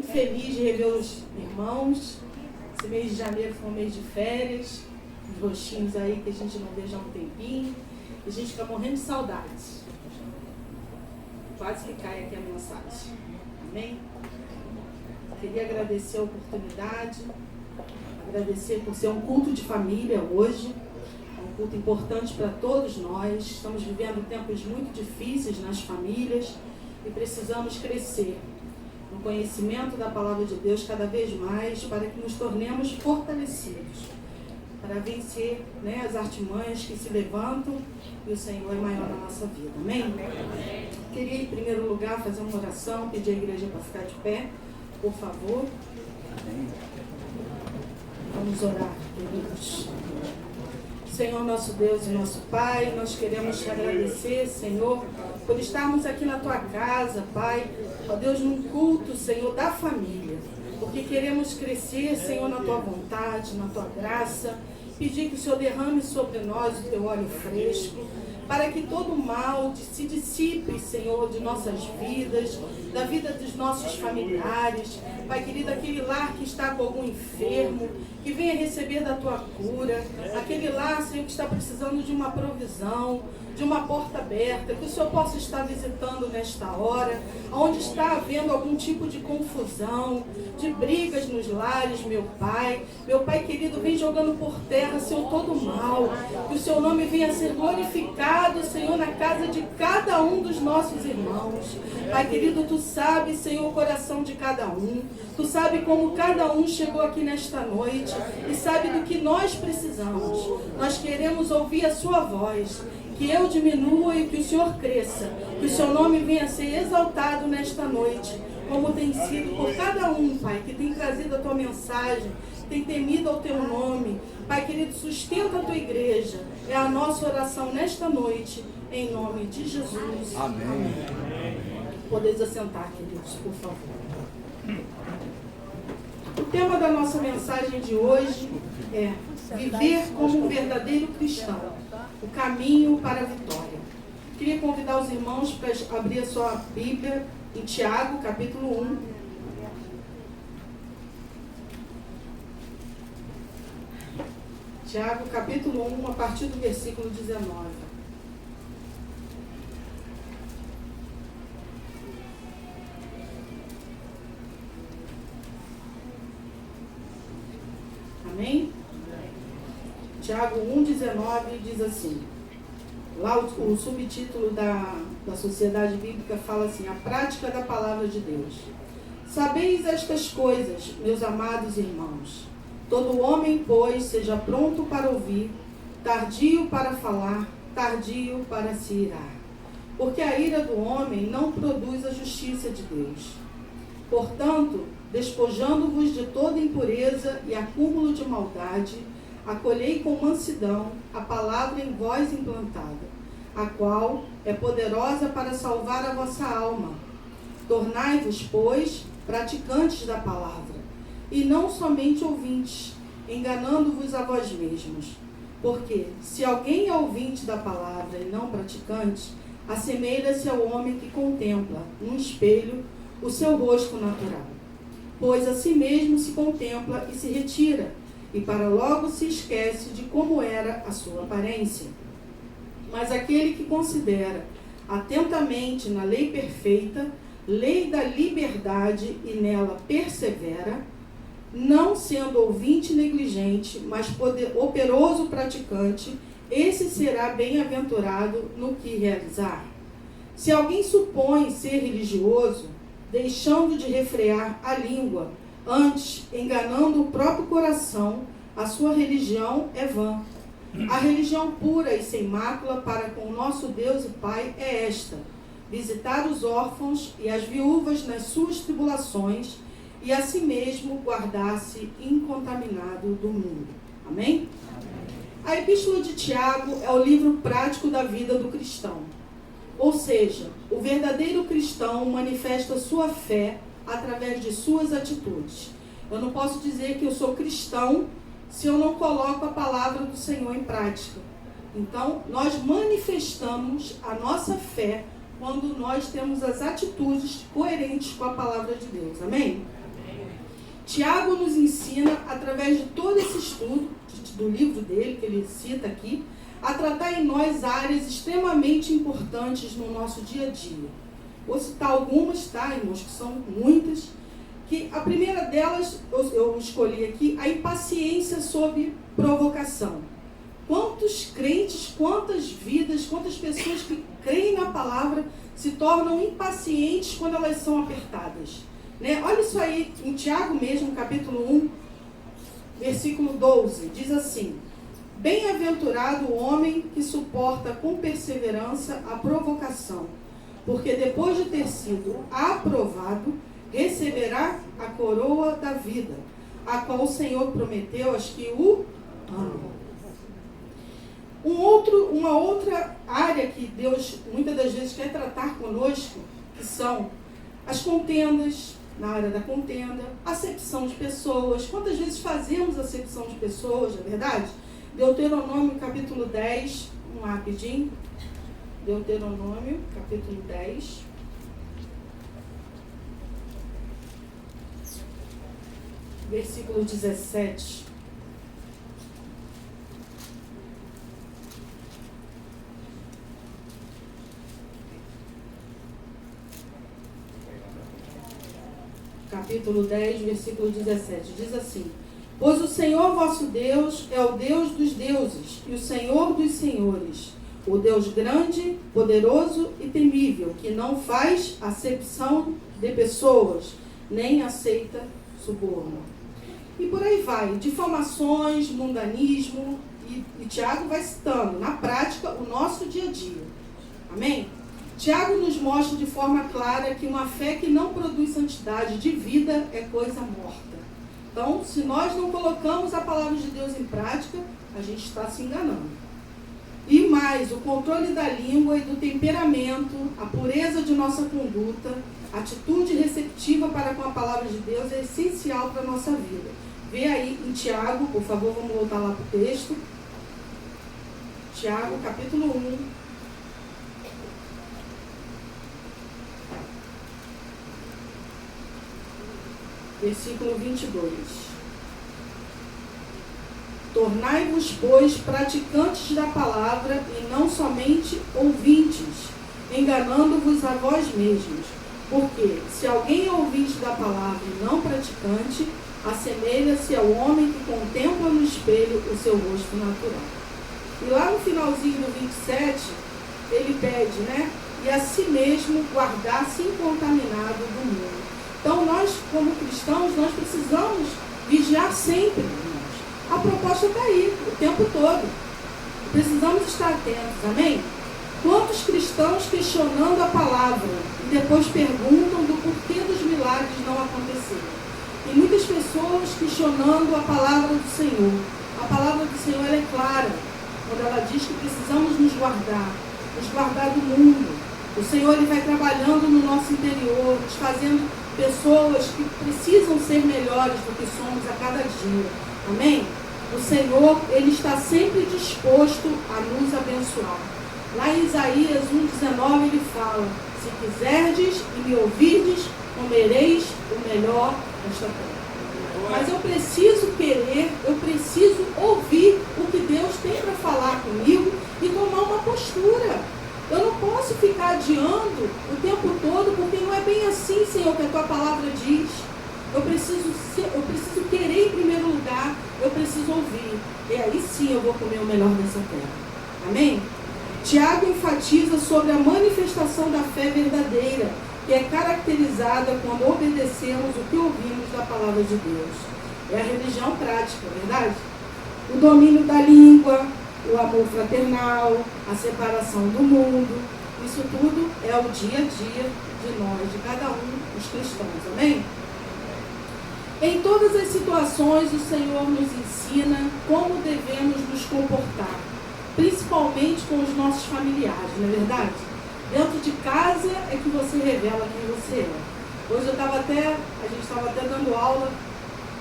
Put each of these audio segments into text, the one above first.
muito feliz de rever os irmãos. Esse mês de janeiro foi um mês de férias, os rostinhos aí que a gente não vê já há um tempinho. E a gente fica morrendo de saudades. Quase que cai aqui a mensagem. Amém? Queria agradecer a oportunidade, agradecer por ser um culto de família hoje. Um culto importante para todos nós. Estamos vivendo tempos muito difíceis nas famílias e precisamos crescer no conhecimento da palavra de Deus cada vez mais, para que nos tornemos fortalecidos, para vencer, as artimanhas que se levantam, e o Senhor é maior na nossa vida. Amém? Amém. Queria, em primeiro lugar, fazer uma oração, pedir à igreja para ficar de pé, por favor. Amém. Vamos orar, queridos. Senhor, nosso Deus e nosso Pai, nós queremos te agradecer, Senhor, por estarmos aqui na tua casa, Pai, ó Deus, num culto, Senhor, da família, porque queremos crescer, Senhor, na tua vontade, na tua graça, pedir que o Senhor derrame sobre nós o teu óleo fresco, para que todo mal se dissipe, Senhor, de nossas vidas, da vida dos nossos familiares. Pai querido, aquele lar que está com algum enfermo, que venha receber da tua cura, aquele lar, Senhor, que está precisando de uma provisão, de uma porta aberta, que o Senhor possa estar visitando nesta hora, onde está havendo algum tipo de confusão, de brigas nos lares, meu Pai querido, vem jogando por terra, Senhor, todo mal, que o seu nome venha a ser glorificado, Senhor, na casa de cada um dos nossos irmãos. Pai querido, tu sabes, Senhor, o coração de cada um, tu sabes como cada um chegou aqui nesta noite e sabe do que nós precisamos. Nós queremos ouvir a sua voz, que eu diminua e que o Senhor cresça, que o seu nome venha a ser exaltado nesta noite, como tem sido por cada um, Pai, que tem trazido a tua mensagem, tem temido ao teu nome. Pai querido, sustenta a tua igreja, é a nossa oração nesta noite, em nome de Jesus. Amém. Podeis assentar, queridos, por favor. O tema da nossa mensagem de hoje é viver como um verdadeiro cristão, o caminho para a vitória. Queria convidar os irmãos para abrir a sua Bíblia em Tiago, capítulo 1. Tiago, capítulo 1, a partir do versículo 19. Amém? Tiago 1,19 diz assim, lá o subtítulo da Sociedade Bíblica fala assim, a prática da palavra de Deus. Sabeis estas coisas, meus amados irmãos, todo homem, pois, seja pronto para ouvir, tardio para falar, tardio para se irar, porque a ira do homem não produz a justiça de Deus. Portanto, despojando-vos de toda impureza e acúmulo de maldade, acolhei com mansidão a palavra em vós implantada, a qual é poderosa para salvar a vossa alma. Tornai-vos, pois, praticantes da palavra, e não somente ouvintes, enganando-vos a vós mesmos. Porque, se alguém é ouvinte da palavra e não praticante, assemelha-se ao homem que contempla, num espelho, o seu rosto natural. Pois a si mesmo se contempla e se retira, e para logo se esquece de como era a sua aparência. Mas aquele que considera atentamente na lei perfeita, lei da liberdade, e nela persevera, não sendo ouvinte negligente, mas operoso praticante, esse será bem-aventurado no que realizar. Se alguém supõe ser religioso, deixando de refrear a língua, antes, enganando o próprio coração, a sua religião é vã. A religião pura e sem mácula para com o nosso Deus e Pai é esta: visitar os órfãos e as viúvas nas suas tribulações, e a si mesmo guardar-se incontaminado do mundo. Amém? A Epístola de Tiago é o livro prático da vida do cristão. Ou seja, o verdadeiro cristão manifesta sua fé através de suas atitudes. Eu não posso dizer que eu sou cristão se eu não coloco a palavra do Senhor em prática. Então, nós manifestamos a nossa fé quando nós temos as atitudes coerentes com a palavra de Deus. Amém? Tiago nos ensina, através de todo esse estudo, do livro dele, que ele cita aqui, a tratar em nós áreas extremamente importantes no nosso dia a dia. Vou citar algumas, tá, irmãos, que são muitas, que a primeira delas, eu escolhi aqui, a impaciência sob provocação. Quantos crentes, quantas vidas, quantas pessoas que creem na palavra se tornam impacientes quando elas são apertadas, né? Olha isso aí, em Tiago mesmo, capítulo 1, versículo 12, diz assim: bem-aventurado o homem que suporta com perseverança a provocação, porque depois de ter sido aprovado, receberá a coroa da vida, a qual o Senhor prometeu aos que o amam. Uma outra área que Deus muitas das vezes quer tratar conosco, que são as contendas, na área da contenda, acepção de pessoas. Quantas vezes fazemos acepção de pessoas, não é verdade? Deuteronômio capítulo 10, rapidinho. Deuteronômio capítulo 10. Versículo 17. Capítulo 10, versículo 17. Diz assim: pois o Senhor vosso Deus é o Deus dos deuses e o Senhor dos senhores, o Deus grande, poderoso e temível, que não faz acepção de pessoas, nem aceita suborno. E por aí vai, difamações, mundanismo, e Tiago vai citando, na prática, o nosso dia a dia. Amém? Tiago nos mostra de forma clara que uma fé que não produz santidade de vida é coisa morta. Então, se nós não colocamos a palavra de Deus em prática, a gente está se enganando. E mais, o controle da língua e do temperamento, a pureza de nossa conduta, a atitude receptiva para com a palavra de Deus é essencial para a nossa vida. Vê aí em Tiago, por favor, vamos voltar lá para o texto. Tiago, capítulo 1. Versículo 22. Tornai-vos, pois, praticantes da palavra e não somente ouvintes, enganando-vos a vós mesmos. Porque, se alguém é ouvinte da palavra e não praticante, assemelha-se ao homem que contempla no espelho o seu rosto natural. E lá no finalzinho do 27, ele pede, né? E a si mesmo guardar-se incontaminado do mundo. Então, nós, como cristãos, nós precisamos vigiar sempre, irmãos. A proposta está aí, o tempo todo. Precisamos estar atentos, amém? Quantos cristãos questionando a palavra e depois perguntam do porquê dos milagres não aconteceram? E muitas pessoas questionando a palavra do Senhor. A palavra do Senhor ela é clara, quando ela diz que precisamos nos guardar do mundo. O Senhor ele vai trabalhando no nosso interior, nos fazendo pessoas que precisam ser melhores do que somos a cada dia. Amém? O Senhor, ele está sempre disposto a nos abençoar. Lá em Isaías 1,19 ele fala: se quiserdes e me ouvirdes, comereis o melhor desta terra. Mas eu preciso querer, eu preciso ouvir o que Deus tem para falar comigo e tomar uma postura. Eu não posso ficar adiando o tempo todo, porque não é bem assim, Senhor, que a tua palavra diz. Eu preciso querer em primeiro lugar, eu preciso ouvir. E aí sim eu vou comer o melhor dessa terra. Amém? Tiago enfatiza sobre a manifestação da fé verdadeira, que é caracterizada quando obedecemos o que ouvimos da palavra de Deus. É a religião prática, verdade? O domínio da língua, o amor fraternal, a separação do mundo, isso tudo é o dia a dia de nós, de cada um dos cristãos, amém? Em todas as situações, o Senhor nos ensina como devemos nos comportar, principalmente com os nossos familiares, não é verdade? Dentro de casa é que você revela quem você é. Hoje a gente estava até dando aula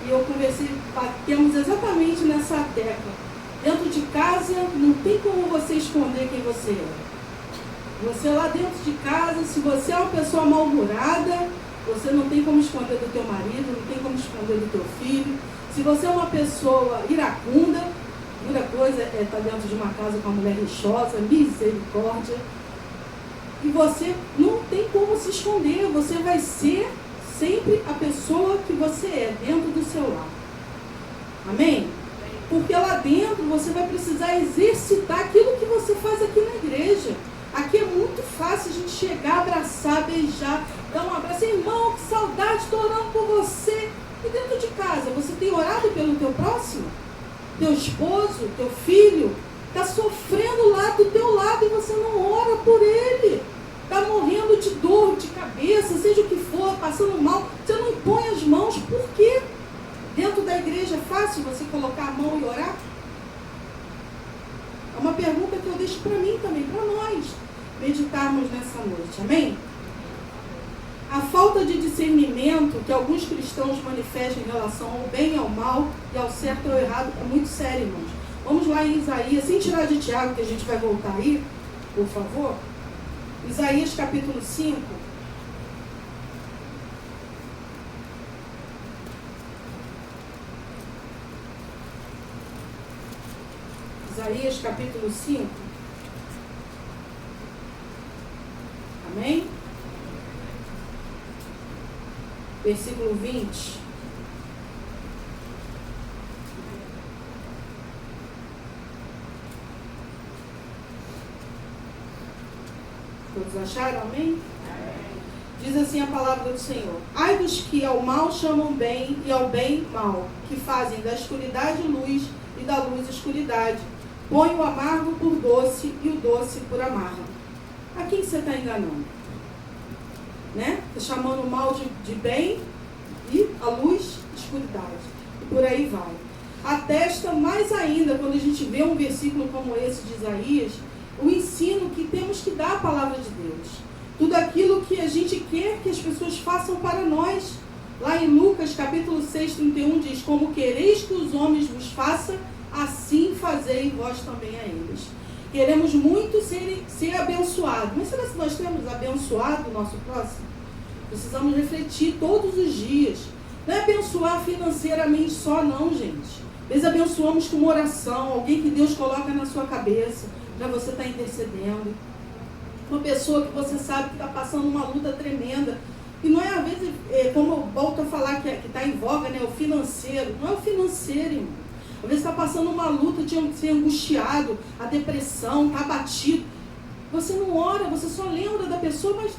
e eu conversei, batemos exatamente nessa tecla. Dentro de casa não tem como você esconder quem você é. Você lá dentro de casa, se você é uma pessoa mal-humorada, você não tem como esconder do teu marido, não tem como esconder vida do teu filho. Se você é uma pessoa iracunda, a primeira coisa é estar dentro de uma casa com uma mulher rixosa, misericórdia. E você não tem como se esconder, você vai ser sempre a pessoa que você é dentro do seu lar. Amém? Porque lá dentro você vai precisar exercitar aquilo que você faz aqui na igreja. Aqui é muito fácil a gente chegar, abraçar, beijar, dar um abraço. Irmão, que saudade, estou orando por você. E dentro de casa, você tem orado pelo teu próximo? Teu esposo, teu filho, está sofrendo lá do teu lado e você não ora por ele. Está morrendo de dor, de cabeça, seja o que for, passando mal. Você não impõe as mãos, por quê? Dentro da igreja é fácil você colocar a mão e orar? É uma pergunta que eu deixo para mim também, para nós meditarmos nessa noite, amém? A falta de discernimento que alguns cristãos manifestam em relação ao bem e ao mal, e ao certo e ao errado, é muito sério, irmãos. Vamos lá em Isaías, sem tirar de Tiago, que a gente vai voltar aí, por favor. Isaías capítulo 5. Isaías capítulo 5. Amém? Versículo 20. Todos acharam? Amém? Diz assim a palavra do Senhor: ai dos que ao mal chamam bem e ao bem mal, que fazem da escuridade luz e da luz escuridade, põe o amargo por doce e o doce por amargo. A quem você está enganando? Né? Está chamando o mal de bem e a luz de escuridade. E por aí vai. Atesta mais ainda, quando a gente vê um versículo como esse de Isaías, o ensino que temos que dar à palavra de Deus. Tudo aquilo que a gente quer que as pessoas façam para nós. Lá em Lucas capítulo 6, 31 diz: como quereis que os homens vos façam, assim fazei vós também a eles. Queremos muito ser abençoados. Mas será que nós temos abençoado o nosso próximo? Precisamos refletir todos os dias. Não é abençoar financeiramente só não, gente. Às vezes abençoamos com uma oração, alguém que Deus coloca na sua cabeça, para você estar intercedendo. Uma pessoa que você sabe que está passando uma luta tremenda. E não é, às vezes, como eu volto a falar que está em voga, né, o financeiro. Não é o financeiro, irmão. Às vezes está passando uma luta de ser angustiado, a depressão, está abatido. Você não ora, você só lembra da pessoa, mas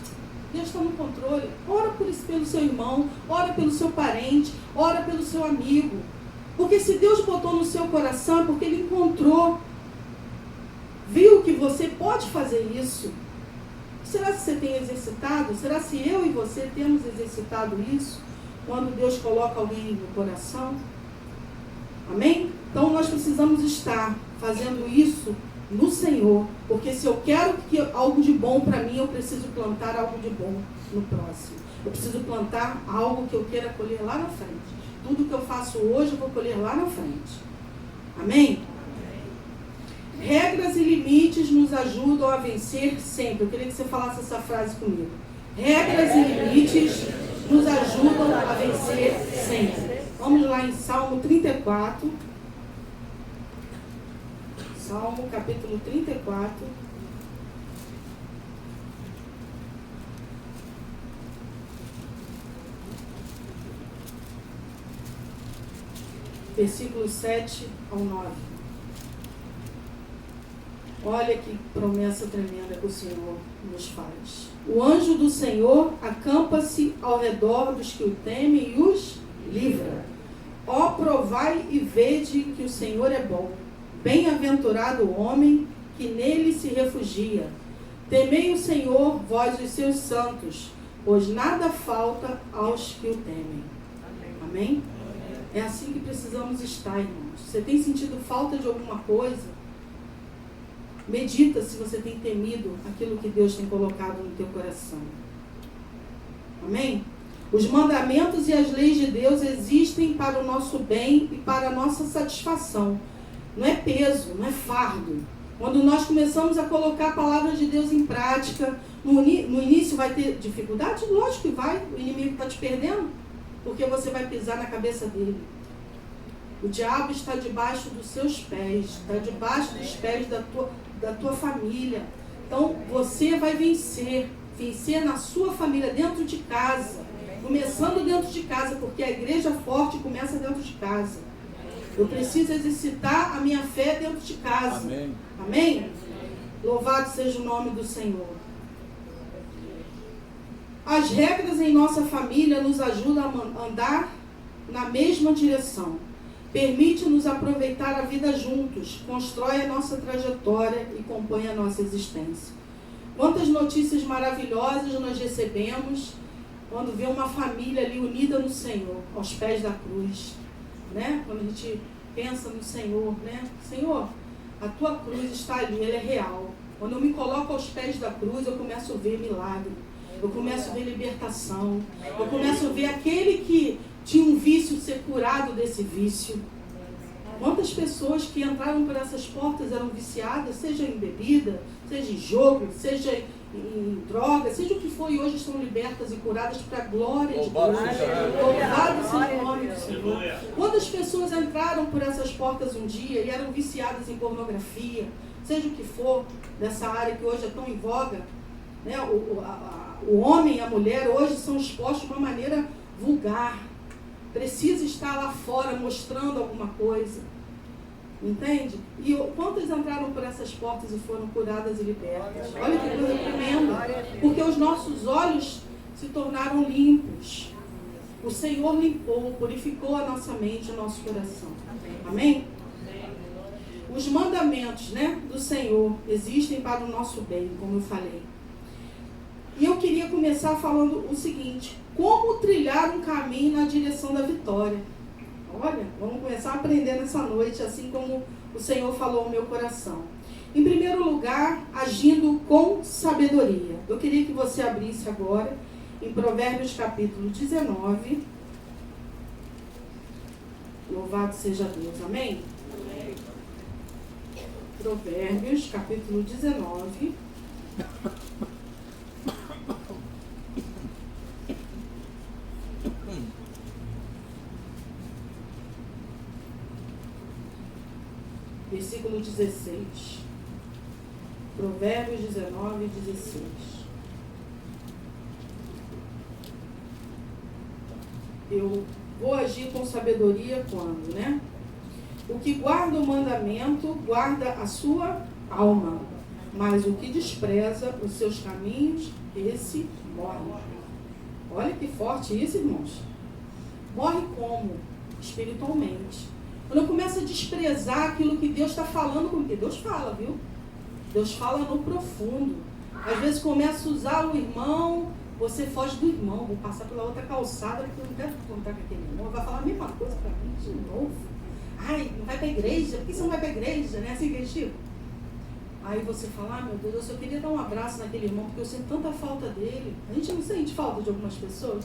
Deus está no controle. Ora pelo seu irmão, ora pelo seu parente, ora pelo seu amigo. Porque se Deus botou no seu coração, é porque Ele encontrou. Viu que você pode fazer isso. Será que você tem exercitado? Será que eu e você temos exercitado isso? Quando Deus coloca alguém no coração? Amém? Então nós precisamos estar fazendo isso no Senhor, porque se eu quero algo de bom para mim, eu preciso plantar algo de bom no próximo. Eu preciso plantar algo que eu queira colher lá na frente. Tudo que eu faço hoje, eu vou colher lá na frente. Amém? Regras e limites nos ajudam a vencer sempre. Eu queria que você falasse essa frase comigo. Regras e limites nos ajudam a vencer sempre. Vamos lá em Salmo 34. Salmo capítulo 34. Versículos 7 ao 9. Olha que promessa tremenda que o Senhor nos faz. O anjo do Senhor acampa-se ao redor dos que o temem e os livra. Ó, provai e vede que o Senhor é bom. Bem-aventurado o homem que nele se refugia. Temei o Senhor, vós os seus santos, pois nada falta aos que o temem. Amém? É assim que precisamos estar, irmãos. Você tem sentido falta de alguma coisa? Medita se você tem temido aquilo que Deus tem colocado no teu coração. Amém? Os mandamentos e as leis de Deus existem para o nosso bem e para a nossa satisfação. Não é peso, não é fardo. Quando nós começamos a colocar a palavra de Deus em prática, no início vai ter dificuldade? Lógico que vai, o inimigo está te perdendo. porque você vai pisar na cabeça dele. O diabo está debaixo dos seus pés, está debaixo dos pés da tua família. Então, você vai vencer na sua família, dentro de casa, começando dentro de casa, porque a igreja forte começa dentro de casa. Eu preciso exercitar a minha fé dentro de casa. Amém. Amém? Louvado seja o nome do Senhor. As regras em nossa família nos ajudam a andar na mesma direção. Permite-nos aproveitar a vida juntos, constrói a nossa trajetória e compõe a nossa existência. Quantas notícias maravilhosas nós recebemos quando vê uma família ali unida no Senhor, aos pés da cruz, né? Quando a gente pensa no Senhor, né? Senhor, a tua cruz está ali, ela é real. Quando eu me coloco aos pés da cruz, eu começo a ver milagre, eu começo a ver libertação, eu começo a ver aquele que tinha um vício ser curado desse vício. Quantas pessoas que entraram por essas portas eram viciadas, seja em bebida, seja em jogo, seja em droga, seja o que for, e hoje estão libertas e curadas para a glória de Deus. Louvado seja o nome do Senhor. Quantas pessoas entraram por essas portas um dia e eram viciadas em pornografia, seja o que for, dessa área que hoje é tão em voga, né? O homem e a mulher hoje são expostos de uma maneira vulgar. Precisa estar lá fora mostrando alguma coisa. Entende? E quantas entraram por essas portas e foram curadas e libertas? Olha que coisa tremenda. Porque os nossos olhos se tornaram limpos. O Senhor limpou, purificou a nossa mente, o nosso coração. Amém? Os mandamentos, né, do Senhor existem para o nosso bem, como eu falei. E eu queria começar falando o seguinte: como trilhar um caminho na direção da vitória? Olha, vamos começar a aprender nessa noite, assim como o Senhor falou ao meu coração. Em primeiro lugar, agindo com sabedoria. Eu queria que você abrisse agora em Provérbios capítulo 19. Louvado seja Deus, amém? Amém. Provérbios capítulo 19. Versículo 16. Provérbios 19, 16. Eu vou agir com sabedoria quando, né? O que guarda o mandamento, guarda a sua alma. Mas o que despreza os seus caminhos, esse morre. Olha que forte isso, irmãos. Morre como? Espiritualmente. Quando eu começo a desprezar aquilo que Deus está falando comigo, porque Deus fala, viu? Deus fala no profundo. Às vezes começa a usar o irmão, você foge do irmão, vou passar pela outra calçada, porque eu não quero contar com aquele irmão, vai falar a mesma coisa para mim de novo. Ai, não vai para a igreja, por que você não vai para a igreja? Não é assim que eles ficam? Aí você fala, meu Deus, eu só queria dar um abraço naquele irmão, porque eu sinto tanta falta dele. A gente não sente falta de algumas pessoas.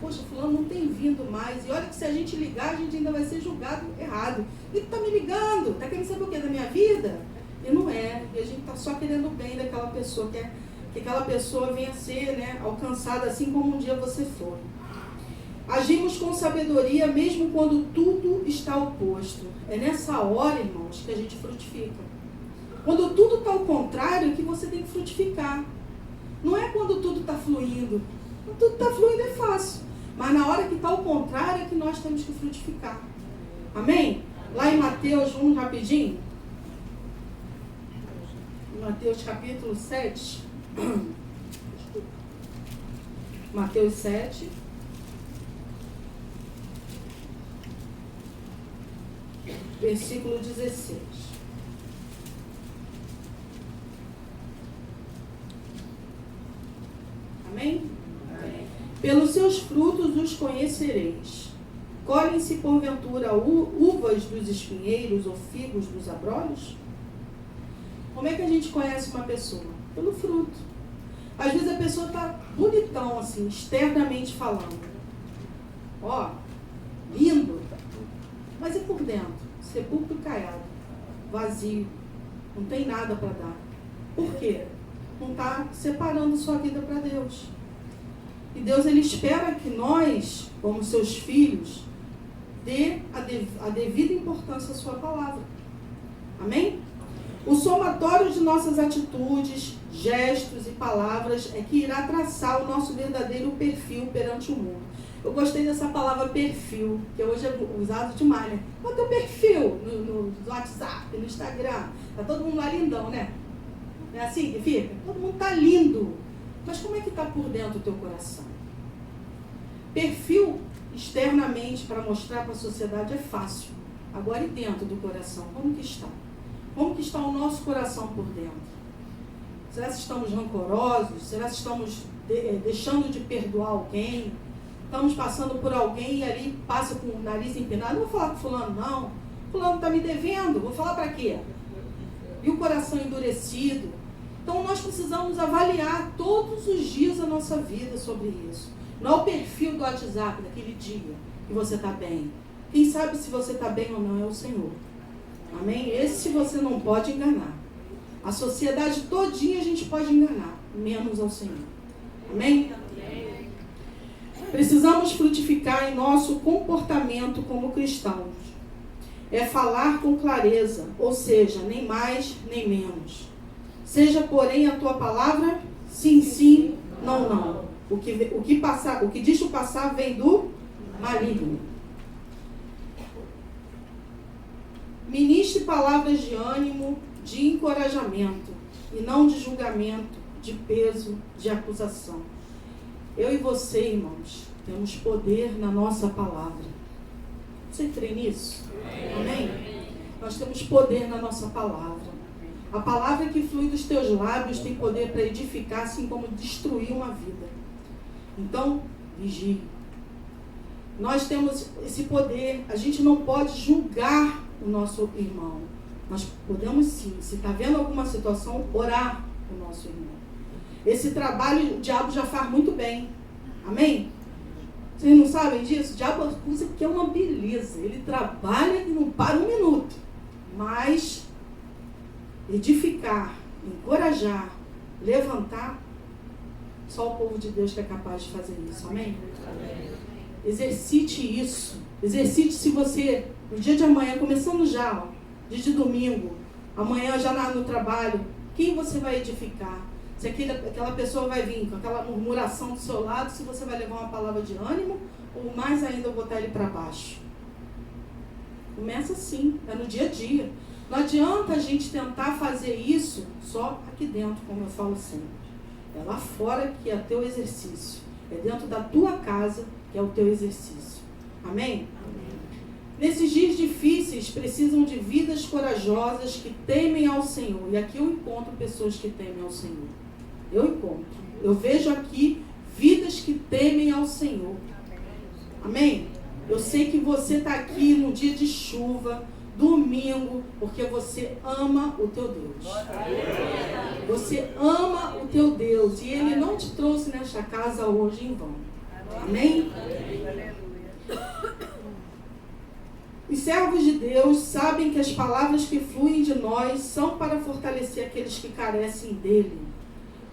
Poxa, fulano não tem vindo mais. E olha que se a gente ligar, a gente ainda vai ser julgado errado. E tá me ligando, tá querendo saber o que da minha vida? E não é. E a gente tá só querendo o bem daquela pessoa, que aquela pessoa venha a ser, né, alcançada assim como um dia você foi. Agimos com sabedoria mesmo quando tudo está oposto. É nessa hora, irmãos, que a gente frutifica. Quando tudo está ao contrário, que você tem que frutificar. Não é quando tudo está fluindo. Quando tudo está fluindo é fácil. Mas na hora que está ao contrário é que nós temos que frutificar. Amém? Lá em Mateus, vamos rapidinho. Mateus capítulo 7. Mateus 7. Versículo 16. Amém? Amém? Pelos seus frutos os conhecereis. Colhem-se porventura uvas dos espinheiros ou figos dos abrolhos? Como é que a gente conhece uma pessoa? Pelo fruto. Às vezes a pessoa está bonitão assim, externamente falando. Ó, lindo. Mas e por dentro? Sepulcro caiado, vazio, não tem nada para dar. Por quê? Não está separando sua vida para Deus. E Deus, Ele espera que nós, como seus filhos, dê a devida importância à sua palavra. Amém? O somatório de nossas atitudes, gestos e palavras é que irá traçar o nosso verdadeiro perfil perante o mundo. Eu gostei dessa palavra perfil, que hoje é usado demais, né? Qual é o teu perfil no WhatsApp, no Instagram? Tá todo mundo lá lindão, né? Não é assim que fica? Todo mundo tá lindo. Mas como é que tá por dentro o teu coração? Perfil externamente para mostrar para a sociedade é fácil. Agora e dentro do coração, como que está? Como que está o nosso coração por dentro? Será que estamos rancorosos? Será que estamos deixando de perdoar alguém? Estamos passando por alguém e ali passa com o nariz empinado? Não vou falar com fulano, não. Fulano está me devendo. Vou falar para quê? E o coração endurecido? Então nós precisamos avaliar todos os dias a nossa vida sobre isso. Não é o perfil do WhatsApp daquele dia que você está bem. Quem sabe se você está bem ou não é o Senhor. Amém? Esse você não pode enganar. A sociedade todinha a gente pode enganar, menos ao Senhor. Amém? Precisamos frutificar em nosso comportamento como cristãos. É falar com clareza, ou seja, nem mais nem menos. Seja, porém, a tua palavra sim, sim, não, não. O que diz o passar vem do maligno. Ministre palavras de ânimo, de encorajamento, e não de julgamento, de peso, de acusação. Eu e você, irmãos, temos poder na nossa palavra. Você crê nisso? Amém? Nós temos poder na nossa palavra. A palavra que flui dos teus lábios tem poder para edificar, assim como destruir uma vida. Então, vigie. Nós temos esse poder. A gente não pode julgar o nosso irmão. Nós podemos sim, se está vendo alguma situação, orar o nosso irmão. Esse trabalho o diabo já faz muito bem. Amém? Vocês não sabem disso? O diabo usa que é uma beleza. Ele trabalha e não para um minuto. Mas edificar, encorajar, levantar, só o povo de Deus que é capaz de fazer isso. Amém? Amém. Exercite isso. Exercite se você, no dia de amanhã, começando já, dia de domingo, amanhã já no trabalho, quem você vai edificar? Se aquela pessoa vai vir com aquela murmuração do seu lado, se você vai levar uma palavra de ânimo, ou mais ainda botar ele para baixo. Começa assim, é no dia a dia. Não adianta a gente tentar fazer isso só aqui dentro, como eu falo sempre. É lá fora que é teu exercício. É dentro da tua casa que é o teu exercício. Amém? Amém. Nesses dias difíceis, precisam de vidas corajosas que temem ao Senhor. E aqui eu encontro pessoas que temem ao Senhor. Eu encontro. Eu vejo aqui vidas que temem ao Senhor. Amém? Eu sei que você está aqui num dia de chuva, domingo, porque você ama o teu Deus. Você ama o teu Deus. E Ele não te trouxe nesta casa hoje em vão. Amém? Os servos de Deus sabem que as palavras que fluem de nós são para fortalecer aqueles que carecem dele.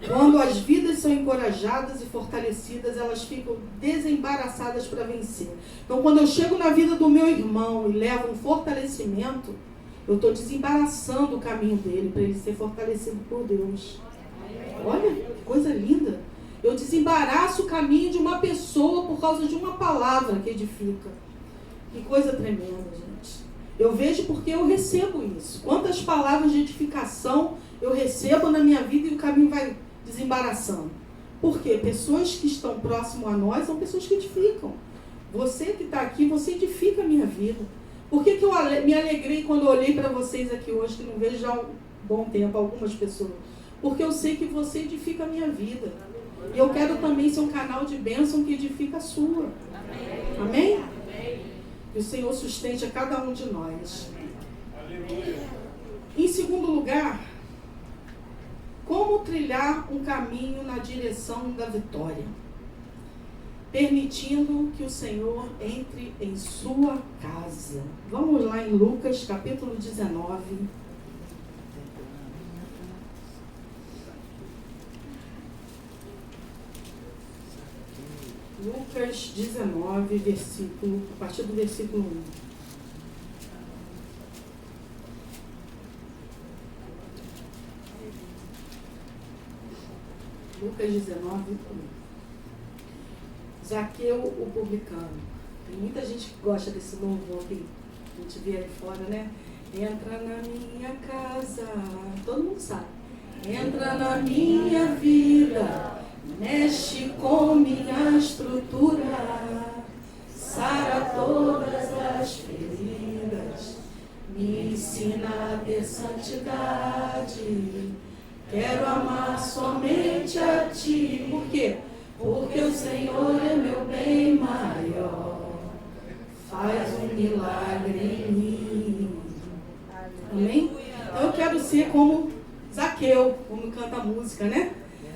Quando as vidas são encorajadas e fortalecidas, elas ficam desembaraçadas para vencer. Então, quando eu chego na vida do meu irmão e levo um fortalecimento, eu estou desembaraçando o caminho dele para ele ser fortalecido por Deus. Olha, que coisa linda. Eu desembaraço o caminho de uma pessoa por causa de uma palavra que edifica. Que coisa tremenda, gente. Eu vejo porque eu recebo isso. Quantas palavras de edificação eu recebo na minha vida e o caminho vai desembaraçando. Por quê? Pessoas que estão próximo a nós são pessoas que edificam. Você que está aqui, você edifica a minha vida. Por que eu me alegrei quando eu olhei para vocês aqui hoje, que não vejo já há um bom tempo, algumas pessoas? Porque eu sei que você edifica a minha vida. E eu quero também ser um canal de bênção que edifica a sua. Amém? Que o Senhor sustente a cada um de nós. Em segundo lugar, como trilhar um caminho na direção da vitória? Permitindo que o Senhor entre em sua casa. Vamos lá em Lucas, capítulo 19. Lucas 19, a partir do versículo 1. Lucas 19, 1. Zaqueu, o publicano. Tem muita gente que gosta desse louvor que a gente vê aí fora, né? Entra na minha casa. Todo mundo sabe. Entra na minha vida, mexe com minha estrutura, sara todas as feridas, me ensina a ter santidade. Quero amar somente a Ti. Por quê? Porque o Senhor é meu bem maior. Faz um milagre em mim. Amém? Então eu quero ser como Zaqueu, como canta a música, né?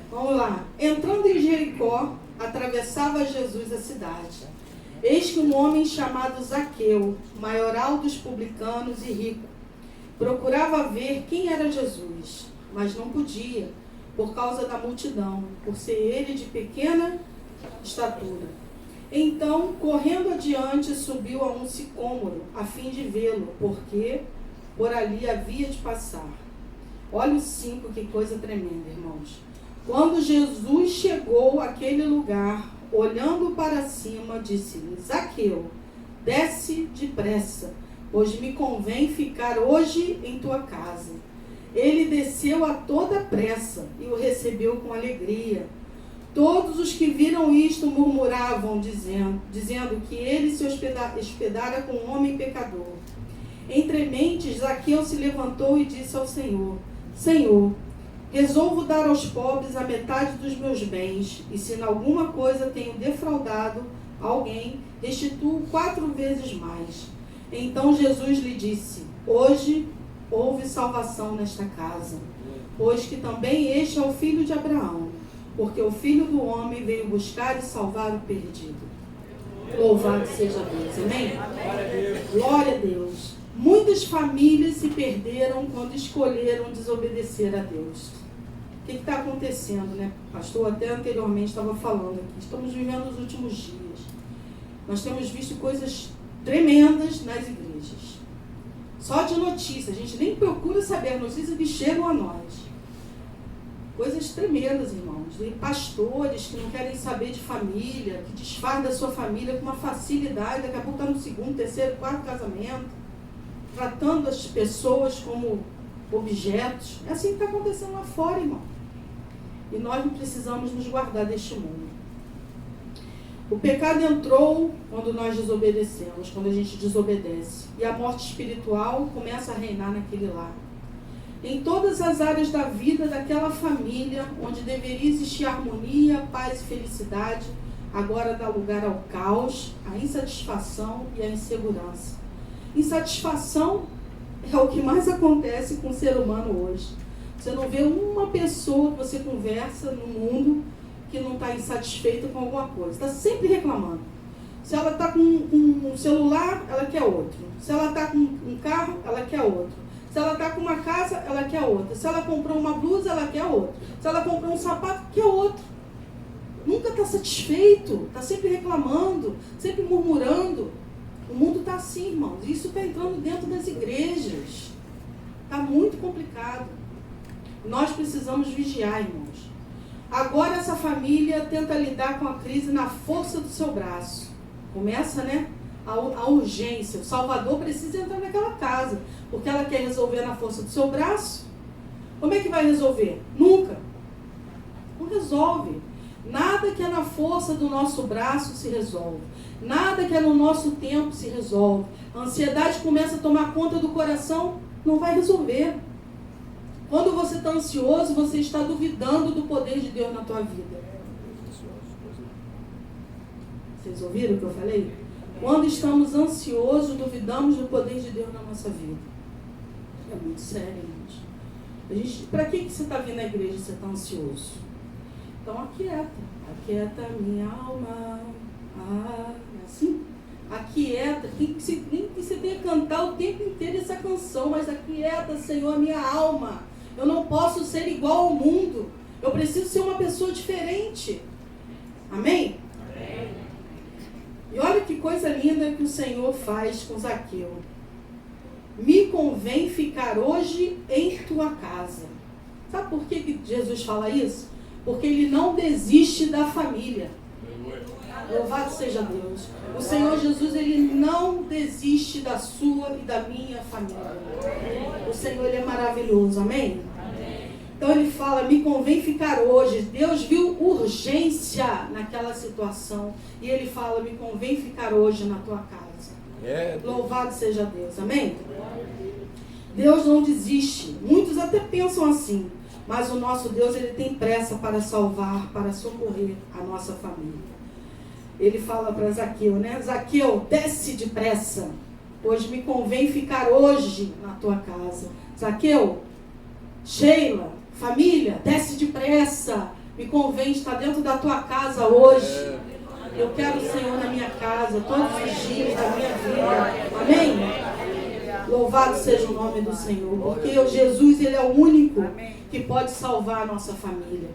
Vamos lá. Entrando em Jericó, atravessava Jesus a cidade. Eis que um homem chamado Zaqueu, maioral dos publicanos e rico, procurava ver quem era Jesus, mas não podia, por causa da multidão, por ser ele de pequena estatura. Então, correndo adiante, subiu a um sicômoro, a fim de vê-lo, porque por ali havia de passar. Olha o 5, que coisa tremenda, irmãos. Quando Jesus chegou àquele lugar, olhando para cima, disse-lhe: Zaqueu, desce depressa, pois me convém ficar hoje em tua casa. Ele desceu a toda pressa e o recebeu com alegria. Todos os que viram isto murmuravam, dizendo que ele se hospedara com um homem pecador. Entre mentes, Zaqueu se levantou e disse ao Senhor: Senhor, resolvo dar aos pobres a metade dos meus bens, e se em alguma coisa tenho defraudado alguém, restituo 4 vezes mais. Então Jesus lhe disse: Hoje houve salvação nesta casa, pois que também este é o filho de Abraão, porque o Filho do Homem veio buscar e salvar o perdido. Louvado seja Deus, amém? Glória a Deus. Muitas famílias se perderam quando escolheram desobedecer a Deus. O que está acontecendo, né? O pastor até anteriormente estava falando aqui. Estamos vivendo os últimos dias. Nós temos visto coisas tremendas nas igrejas. Só de notícia. A gente nem procura saber as notícias que chegam a nós. Coisas tremendas, irmãos. Tem pastores que não querem saber de família, que desfazem da sua família com uma facilidade. Daqui a pouco está no 2º, 3º, 4º casamento. Tratando as pessoas como objetos. É assim que está acontecendo lá fora, irmão. E nós não precisamos nos guardar deste mundo. O pecado entrou quando nós desobedecemos, quando a gente desobedece. E a morte espiritual começa a reinar naquele lar. Em todas as áreas da vida daquela família, onde deveria existir harmonia, paz e felicidade, agora dá lugar ao caos, à insatisfação e à insegurança. Insatisfação é o que mais acontece com o ser humano hoje. Você não vê uma pessoa que você conversa no mundo que não está insatisfeita com alguma coisa. Está sempre reclamando. Se ela está com um celular, ela quer outro. Se ela está com um carro, ela quer outro. Se ela está com uma casa, ela quer outra. Se ela comprou uma blusa, ela quer outra. Se ela comprou um sapato, quer outro. Nunca está satisfeito. Está sempre reclamando, sempre murmurando. O mundo está assim, irmãos. Isso está entrando dentro das igrejas. Está muito complicado. Nós precisamos vigiar, irmãos. Agora essa família tenta lidar com a crise na força do seu braço. Começa, né? A urgência. O Salvador precisa entrar naquela casa. Porque ela quer resolver na força do seu braço. Como é que vai resolver? Nunca. Não resolve. Nada que é na força do nosso braço se resolve. Nada que é no nosso tempo se resolve. A ansiedade começa a tomar conta do coração, não vai resolver. Quando você está ansioso, você está duvidando do poder de Deus na tua vida. Vocês ouviram o que eu falei? Quando estamos ansiosos, duvidamos do poder de Deus na nossa vida. É muito sério, irmãos. Para que você está vindo à igreja se você está ansioso? Então aquieta a minha alma. Assim? Aquieta, nem que você tenha que cantar o tempo inteiro essa canção, mas aquieta, Senhor, a minha alma. Eu não posso ser igual ao mundo. Eu preciso ser uma pessoa diferente. Amém? Amém. E olha que coisa linda que o Senhor faz com Zaqueu. Me convém ficar hoje em tua casa. Sabe por que Jesus fala isso? Porque ele não desiste da família. Louvado seja Deus. O Senhor Jesus, ele não desiste da sua e da minha família. O Senhor, ele é maravilhoso, amém? Então ele fala, me convém ficar hoje. Deus viu urgência naquela situação. E ele fala, me convém ficar hoje na tua casa. Louvado seja Deus, amém? Deus não desiste. Muitos até pensam assim. Mas o nosso Deus, ele tem pressa para salvar, para socorrer a nossa família. Ele fala para Zaqueu, né? Zaqueu, desce depressa, pois me convém ficar hoje na tua casa. Zaqueu, Sheila, família, desce depressa, me convém estar dentro da tua casa hoje. Eu quero o Senhor na minha casa, todos os dias da minha vida. Amém? Louvado seja o nome do Senhor, porque o Jesus, ele é o único que pode salvar a nossa família.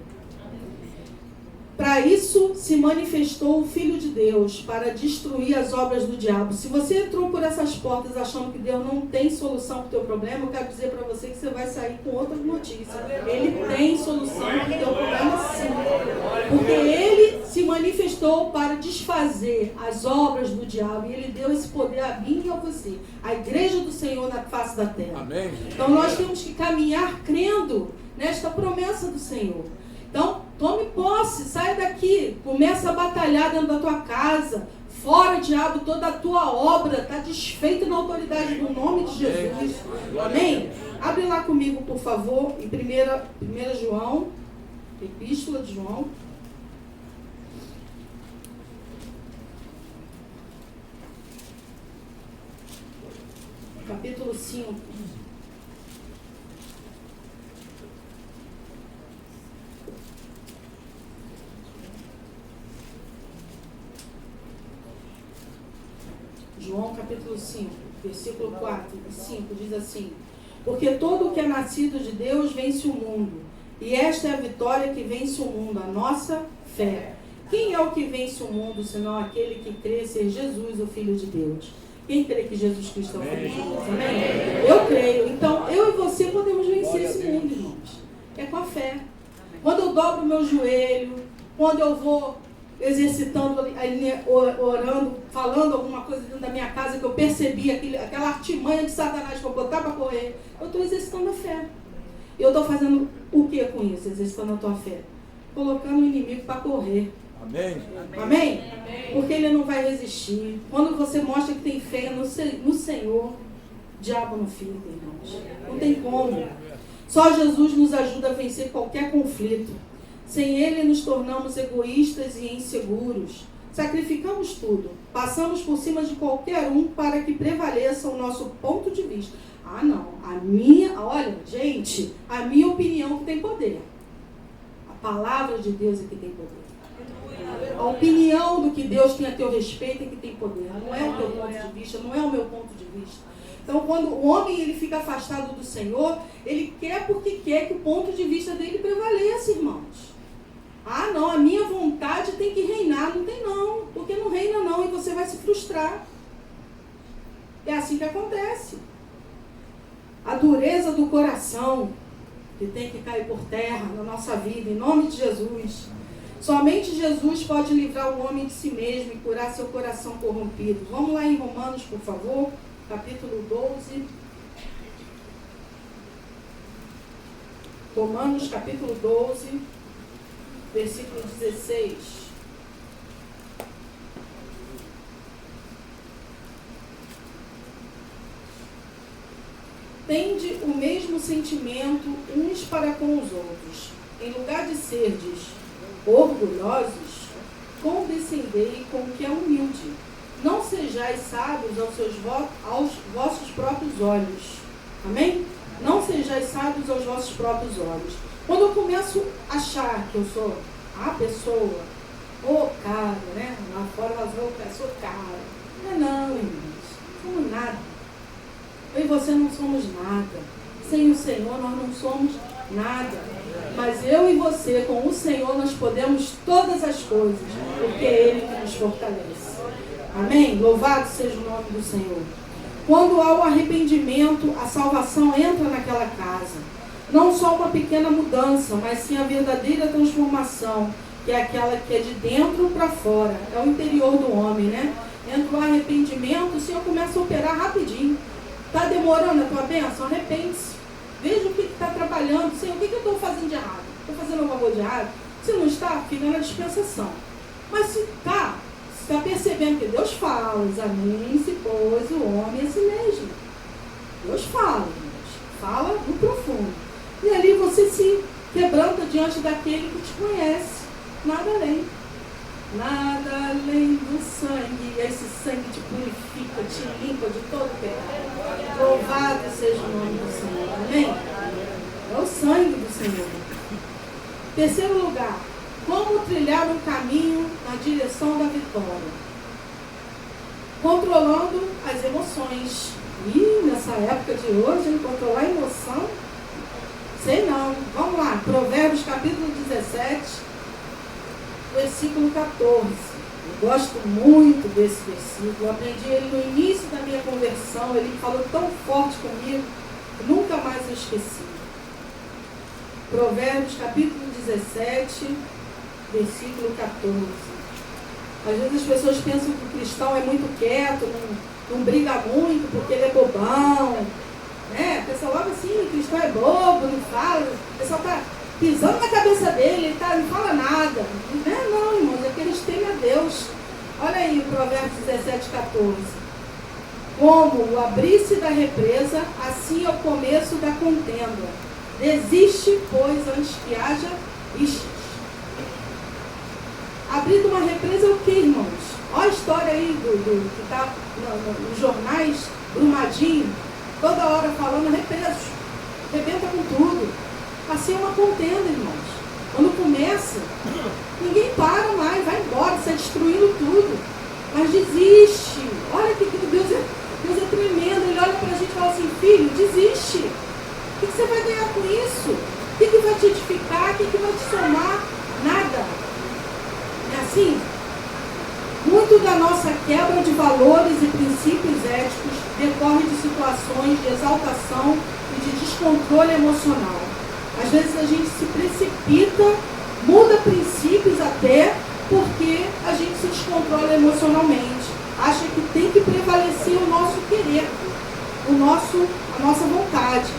Para isso se manifestou o Filho de Deus, para destruir as obras do diabo. Se você entrou por essas portas achando que Deus não tem solução para o teu problema, eu quero dizer para você que você vai sair com outra notícia. Ele tem solução para o teu problema, sim. Porque ele se manifestou para desfazer as obras do diabo. E ele deu esse poder a mim e a você. A igreja do Senhor na face da terra. Amém. Então nós temos que caminhar crendo nesta promessa do Senhor. Então, tome posse, saia daqui, começa a batalhar dentro da tua casa, fora, diabo, toda a tua obra está desfeita na autoridade do nome de Jesus. Amém? Abre lá comigo, por favor, em 1 João, Epístola de João. Capítulo 5. João capítulo 5, versículo 4 e 5, diz assim: porque todo o que é nascido de Deus vence o mundo, e esta é a vitória que vence o mundo, a nossa fé. Quem é o que vence o mundo, senão aquele que crê ser Jesus, o Filho de Deus? Quem crê que Jesus Cristo é o Filho de Deus? Amém? Eu creio. Então, eu e você podemos vencer esse mundo, irmãos. É com a fé. Quando eu dobro o meu joelho, quando eu vou exercitando, orando, falando alguma coisa dentro da minha casa que eu percebi, aquela artimanha de Satanás que eu botar para correr, eu estou exercitando a fé. E eu estou fazendo o que com isso? Exercitando a tua fé? Colocando o inimigo para correr. Amém. Amém? Porque ele não vai resistir. Quando você mostra que tem fé no Senhor, o diabo não fica, irmãos. Não tem como. Só Jesus nos ajuda a vencer qualquer conflito. Sem ele nos tornamos egoístas e inseguros. Sacrificamos tudo. Passamos por cima de qualquer um para que prevaleça o nosso ponto de vista. Ah, não. Olha, gente, a minha opinião que tem poder. A palavra de Deus é que tem poder. A opinião do que Deus tem a teu respeito é que tem poder. Não é o teu ponto de vista, não é o meu ponto de vista. Então, quando o homem ele fica afastado do Senhor, ele quer porque quer que o ponto de vista dele prevaleça, irmãos. Ah, não, a minha vontade tem que reinar. Não tem não, porque não reina não e você vai se frustrar. É assim que acontece. A dureza do coração que tem que cair por terra na nossa vida, em nome de Jesus. Somente Jesus pode livrar o homem de si mesmo e curar seu coração corrompido. Vamos lá em Romanos, por favor, capítulo 12. Romanos, capítulo 12, versículo 16. Tende o mesmo sentimento uns para com os outros. Em lugar de serdes orgulhosos, condescendei com o que é humilde. Não sejais sábios aos vossos próprios olhos. Amém? Não sejais sábios aos vossos próprios olhos. Quando eu começo a achar que eu sou a pessoa, cara, né? Lá fora elas vão, eu sou cara. Não, irmãos. Não somos nada. Eu e você não somos nada. Sem o Senhor nós não somos nada. Mas eu e você, com o Senhor, nós podemos todas as coisas, porque é Ele que nos fortalece. Amém? Louvado seja o nome do Senhor. Quando há o arrependimento, a salvação entra naquela casa. Não só uma pequena mudança, mas sim a verdadeira transformação, que é aquela que é de dentro para fora. É o interior do homem, né? Entra o arrependimento, o Senhor começa a operar rapidinho. Está demorando a tua bênção? Arrepende-se. Veja o que está trabalhando. Senhor, o que eu estou fazendo de errado? Estou fazendo alguma coisa de errado? Se não está, fica na dispensação. Mas se está percebendo que Deus fala, examine-se, pois o homem é si mesmo. Deus fala, fala no profundo. E ali você se quebranta diante daquele que te conhece. Nada além. Nada além do sangue. Esse sangue te purifica, te limpa de todo pecado. Louvado seja o nome do Senhor. Amém? É o sangue do Senhor. Terceiro lugar. Como trilhar um caminho na direção da vitória? Controlando as emoções. E nessa época de hoje, controlar a emoção, sei não. Vamos lá, Provérbios capítulo 17, versículo 14. Eu gosto muito desse versículo. Eu aprendi ele no início da minha conversão. Ele falou tão forte comigo, nunca mais eu esqueci. Provérbios capítulo 17, versículo 14. Às vezes as pessoas pensam que o cristão é muito quieto, não briga muito porque ele é bobão, né? A pessoa logo assim, o cristão é bobo, não fala, o pessoal está pisando na cabeça dele, ele não fala nada. Não, irmãos, é que eles temem a Deus. Olha aí o Provérbios 17, 14. Como o abrir-se da represa, assim é o começo da contenda. Desiste, pois, antes que haja rixas. Abrir uma represa é o que, irmãos? Olha a história aí que está nos jornais, Brumadinho, toda hora falando represos, rebenta com tudo. Assim é uma contenda, irmãos. Quando começa, ninguém para mais, vai embora, sai destruindo tudo. Mas desiste. Olha que Deus é tremendo. Ele olha para a gente e fala assim, filho, desiste. O que você vai ganhar com isso? O que vai te edificar? O que vai te somar? Nada. É assim? Muito da nossa quebra de valores e princípios éticos decorre de situações de exaltação e de descontrole emocional. Às vezes a gente se precipita, muda princípios até porque a gente se descontrola emocionalmente. Acha que tem que prevalecer o nosso querer, a nossa vontade.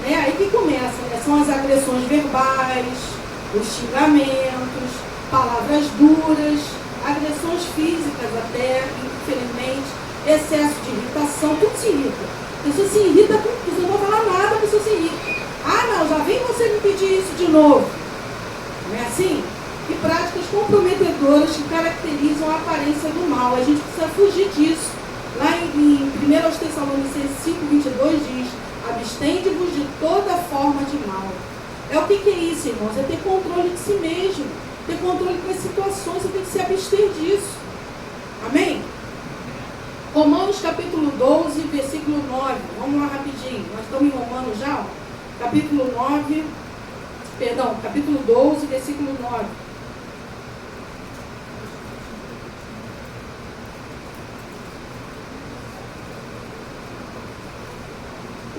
Aí que começa, né? São as agressões verbais, os xingamentos, palavras duras, agressões físicas até, infelizmente, excesso de irritação, tudo se irrita. A pessoa se irrita com tudo, não vou falar nada, a pessoa se irrita. Ah, não, já vem você me pedir isso de novo. Não é assim? E práticas comprometedoras que caracterizam a aparência do mal. A gente precisa fugir disso. Lá em 1 Tessalonicenses 5:22 diz: abstende-vos de toda forma de mal. É o que é isso, irmãos? É ter controle de si mesmo. Ter controle das situações, você tem que se abster disso. Amém? Romanos capítulo 12, versículo 9. Vamos lá rapidinho. Nós estamos em Romanos já, ó. Capítulo 12, versículo 9.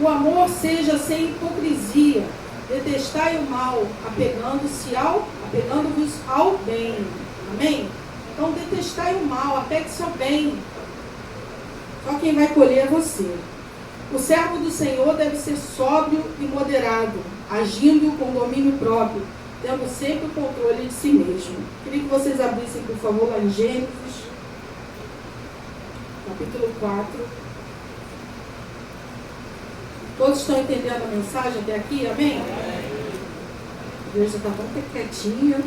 O amor seja sem hipocrisia, detestai o mal, apegando-vos ao bem. Amém? Então detestai o mal, apegue-se ao bem. Só quem vai colher é você. O servo do Senhor deve ser sóbrio e moderado, agindo com domínio próprio, tendo sempre o controle de si mesmo. Queria que vocês abrissem, por favor, lá em Gênesis, capítulo 4. Todos estão entendendo a mensagem até aqui? Amém? A igreja está tão quietinha.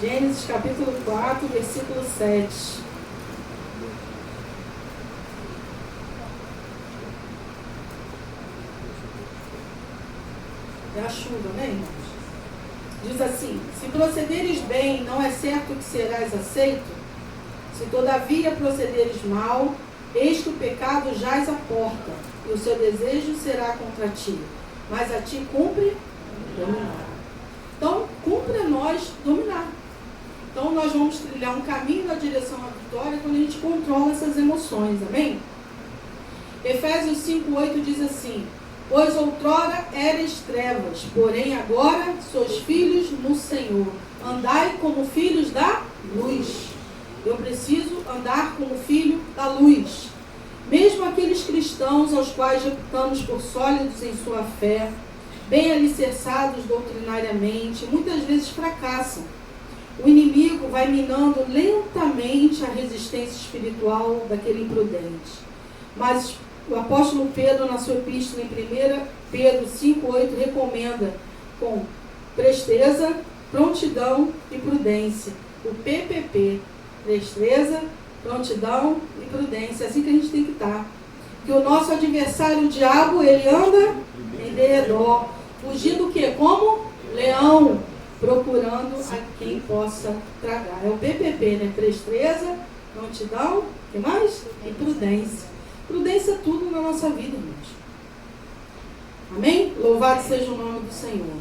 Gênesis capítulo 4, versículo 7. É a chuva, né, irmãos? Diz assim: se procederes bem, não é certo que serás aceito? Se todavia procederes mal, eis que o pecado jaz à porta, e o seu desejo será contra ti, mas a ti cumpre dominar. Então, cumpre a nós dominar. Então nós vamos trilhar um caminho na direção à vitória quando a gente controla essas emoções, amém? Efésios 5:8 diz assim: pois outrora eres trevas, porém agora sois filhos no Senhor. Andai como filhos da luz. Eu preciso andar como filho da luz. Mesmo aqueles cristãos aos quais reputamos por sólidos em sua fé, bem alicerçados doutrinariamente, muitas vezes fracassam. O inimigo vai minando lentamente a resistência espiritual daquele imprudente. Mas o apóstolo Pedro, na sua epístola em 1 Pedro 5:8, recomenda com presteza, prontidão e prudência. O PPP, presteza, prontidão e prudência. É assim que a gente tem que estar. Que o nosso adversário, o diabo, ele anda em derredor, fugindo o quê? Como leão, procurando a quem possa tragar. É o PPP, né? Presteza, prontidão, o que mais? E prudência. Prudência é tudo na nossa vida, irmãos. Amém? Louvado seja o nome do Senhor.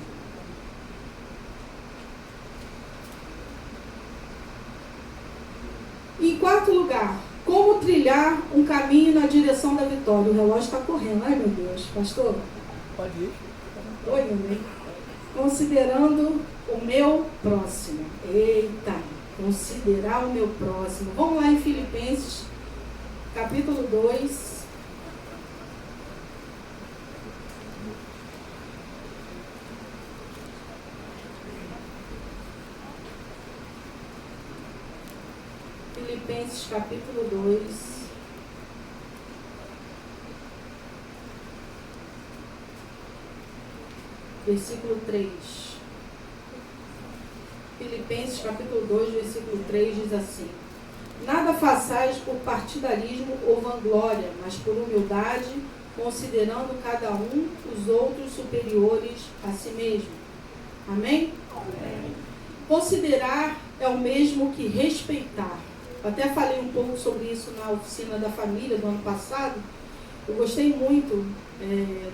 Em quarto lugar, como trilhar um caminho na direção da vitória? O relógio está correndo, ai meu Deus, pastor? Pode ir. Oi, amém. Considerando o meu próximo. Eita, considerar o meu próximo. Vamos lá em Filipenses, capítulo 2. Filipenses, capítulo 2. Versículo 3. Filipenses capítulo 2, versículo 3 diz assim: nada façais por partidarismo ou vanglória, mas por humildade, considerando cada um os outros superiores a si mesmo. Amém? Amém. Considerar é o mesmo que respeitar. Eu até falei um pouco sobre isso na oficina da família do ano passado. Eu gostei muito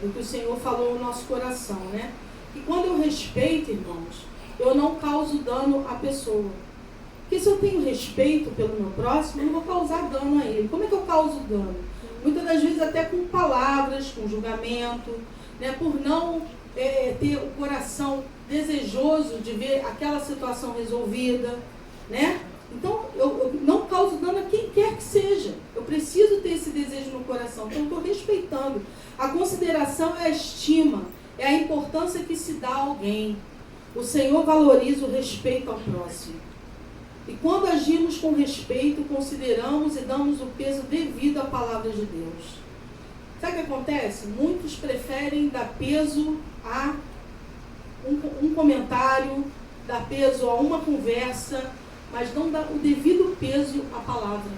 do que o Senhor falou no nosso coração, né? E quando eu respeito, irmãos, eu não causo dano à pessoa. Porque se eu tenho respeito pelo meu próximo, eu não vou causar dano a ele. Como é que eu causo dano? Muitas das vezes até com palavras, com julgamento, né? Por não ter o coração desejoso de ver aquela situação resolvida, né? Então, eu não causo dano a quem quer que seja. Eu preciso ter esse desejo no coração. Então, eu estou respeitando. A consideração é a estima, é a importância que se dá a alguém. O Senhor valoriza o respeito ao próximo. E quando agimos com respeito, consideramos e damos o peso devido à palavra de Deus. Sabe o que acontece? Muitos preferem dar peso a um comentário, dar peso a uma conversa, mas não dá o devido peso à palavra.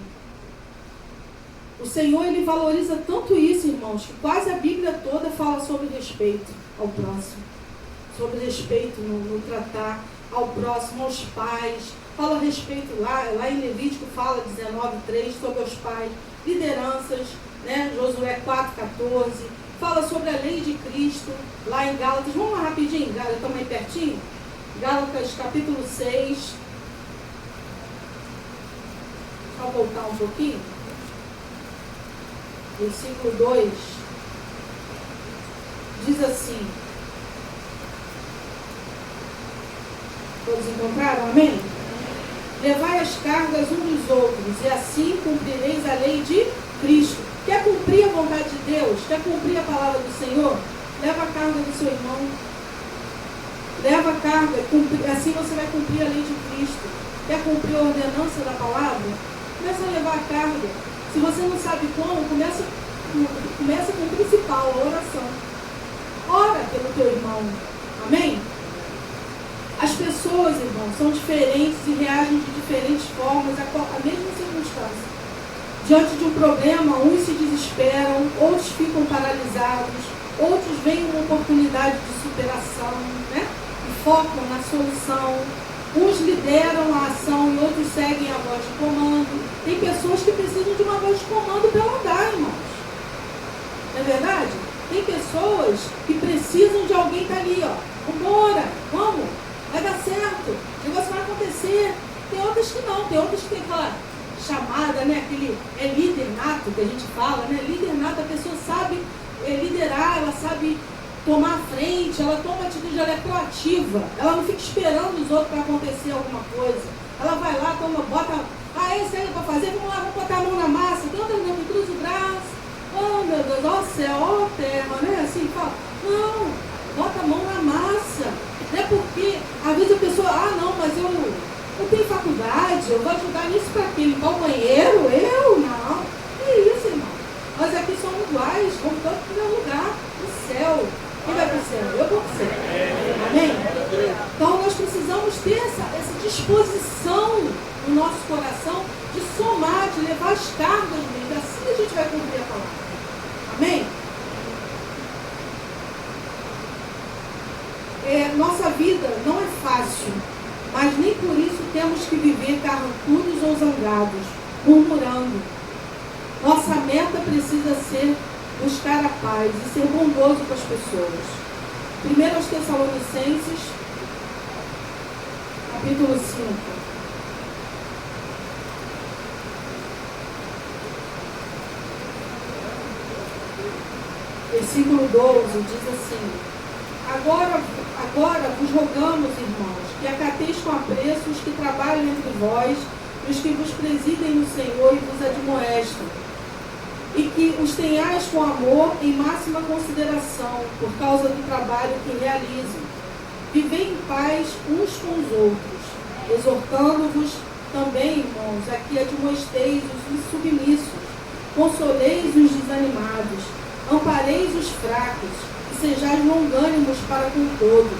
O Senhor, ele valoriza tanto isso, irmãos, que quase a Bíblia toda fala sobre respeito ao próximo, sobre respeito no tratar ao próximo, aos pais. Fala a respeito lá em Levítico fala 19:3 sobre os pais, lideranças, né? Josué 4:14, fala sobre a lei de Cristo, lá em Gálatas. Vamos lá rapidinho, estamos aí pertinho? Gálatas capítulo 6. Só voltar um pouquinho. Versículo 2. Diz assim. Todos encontraram? Amém? Levai as cargas uns dos outros, e assim cumprireis a lei de Cristo. Quer cumprir a vontade de Deus? Quer cumprir a palavra do Senhor? Leva a carga do seu irmão. Leva a carga, assim você vai cumprir a lei de Cristo. Quer cumprir a ordenança da palavra? Começa a levar a carga. Se você não sabe como, começa com o principal, a oração. Ora pelo teu irmão. Amém? As pessoas, irmãos, são diferentes e reagem de diferentes formas à mesma circunstância. Diante de um problema, uns se desesperam, outros ficam paralisados, outros veem uma oportunidade de superação, né? E focam na solução. Uns lideram a ação e outros seguem a voz de comando. Tem pessoas que precisam de uma voz de comando para andar, irmãos. Não é verdade? Tem pessoas que precisam de alguém que está ali, ó. Vambora, vamos, vai dar certo, o negócio vai acontecer. Tem outras que não, tem outras que tem aquela chamada, né? Aquele líder nato que a gente fala, né? Líder nato, a pessoa sabe liderar, ela sabe tomar a frente, ela toma atitude, ela é proativa, ela não fica esperando os outros para acontecer alguma coisa. Ela vai lá, bota, esse aí é para fazer, vamos lá, vamos botar a mão na massa, tem outra não, cruza o braço, oh meu Deus, ó céu, ó terra, né? Assim, fala, não, bota a mão na massa, não é porque, às vezes a pessoa, não, mas eu tenho faculdade, eu vou ajudar nisso para quê? Limpar o banheiro? Eu? Não, que isso, irmão, nós aqui somos iguais, vamos todos para o lugar, no céu. Quem vai para o céu? Eu vou para o céu. Amém? Então nós precisamos ter essa disposição no nosso coração de somar, de levar as cargas dele. Assim a gente vai cumprir a palavra. Amém? Nossa vida não é fácil, mas nem por isso temos que viver carrancudos ou zangados, murmurando. Nossa meta precisa ser buscar a paz e ser bondoso com as pessoas. 1 Tessalonicenses, capítulo 5. Versículo 12 diz assim: Agora vos rogamos, irmãos, que acateis com apreço os que trabalham entre vós e os que vos presidem no Senhor e vos admoestam, e que os tenhais com amor em máxima consideração, por causa do trabalho que realizam. Vivei em paz uns com os outros, exortando-vos também, irmãos, a que admoesteis os insubmissos, consoleis os desanimados, ampareis os fracos, e sejais longânimos para com todos.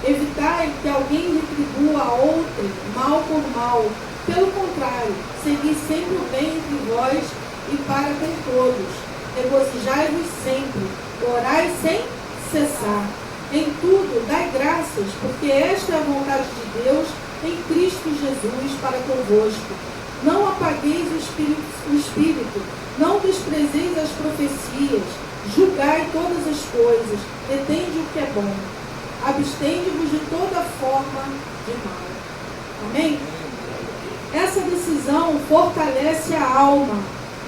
Evitai que alguém retribua a outrem mal por mal. Pelo contrário, segui sempre o bem entre vós e para com todos. Regozijai-vos sempre, orai sem cessar. Em tudo, dai graças, porque esta é a vontade de Deus em Cristo Jesus para convosco. Não apagueis o Espírito, não desprezeis as profecias, julgai todas as coisas, detende o que é bom. Abstende-vos de toda forma de mal. Amém? Essa decisão fortalece a alma,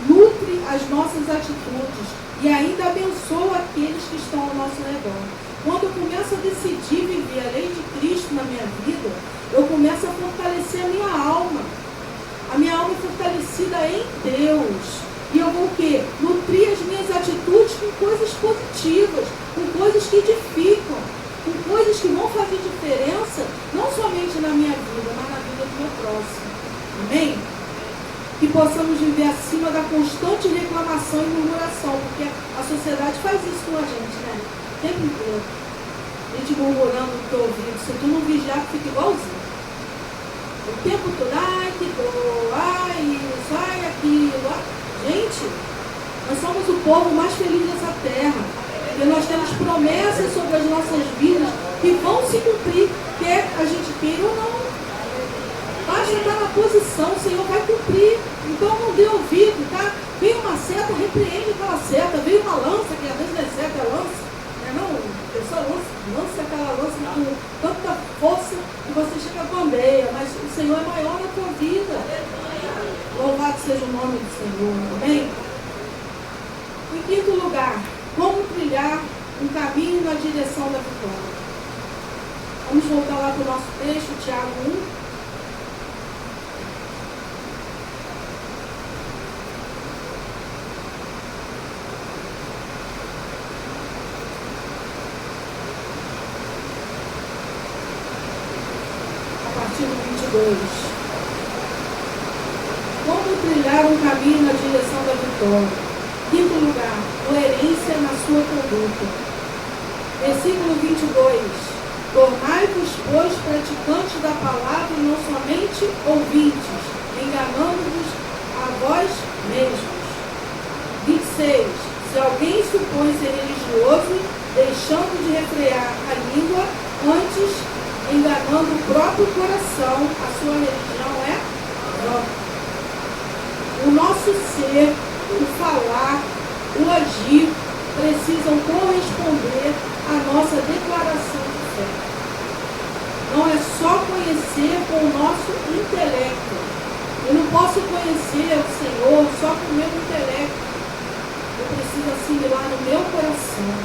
nutre as nossas atitudes e ainda abençoa aqueles que estão ao nosso redor. Quando eu começo a decidir viver a lei de Cristo na minha vida, eu começo a fortalecer a minha alma. A minha alma é fortalecida em Deus. E eu vou o quê? Nutrir as minhas atitudes com coisas positivas, com coisas que edificam, com coisas que vão fazer diferença, não somente na minha vida, mas na vida do meu próximo. Amém? Que possamos viver acima da constante reclamação e murmuração, porque a sociedade faz isso com a gente, né? O tempo inteiro. A gente murmurando no teu ouvido. Se tu não vigiar, tu fica igualzinho. O tempo todo, ai que dor, ai isso, ai aquilo. Gente, nós somos o povo mais feliz dessa terra. E nós temos promessas sobre as nossas vidas que vão se cumprir, quer a gente queira ou não. Basta estar na posição, o Senhor vai cumprir. Então não dê ouvido, tá? Veio uma seta, repreende aquela seta. Veio uma lança, que às vezes não é seta, é lança. Não, a pessoa lança aquela lança com tanta força que você chega a bandeia. Mas o Senhor é maior na tua vida. Louvado seja o nome do Senhor. Amém? Em quinto lugar, como trilhar um caminho na direção da vitória. Vamos voltar lá para o nosso texto, Tiago 1. Como trilhar um caminho na direção da vitória. Quinto lugar, coerência na sua conduta. Versículo 22. Tornai-vos, pois, praticantes da palavra e não somente ouvintes, enganando-vos a vós mesmos. 26. Se alguém supõe ser religioso, deixando de refrear a língua, antes enganando o próprio coração, a sua religião é vã. O nosso ser, o falar, o agir, precisam corresponder à nossa declaração de fé. não é só conhecer com o nosso intelecto. Eu não posso conhecer o Senhor só com o meu intelecto. Eu preciso assimilar no meu coração.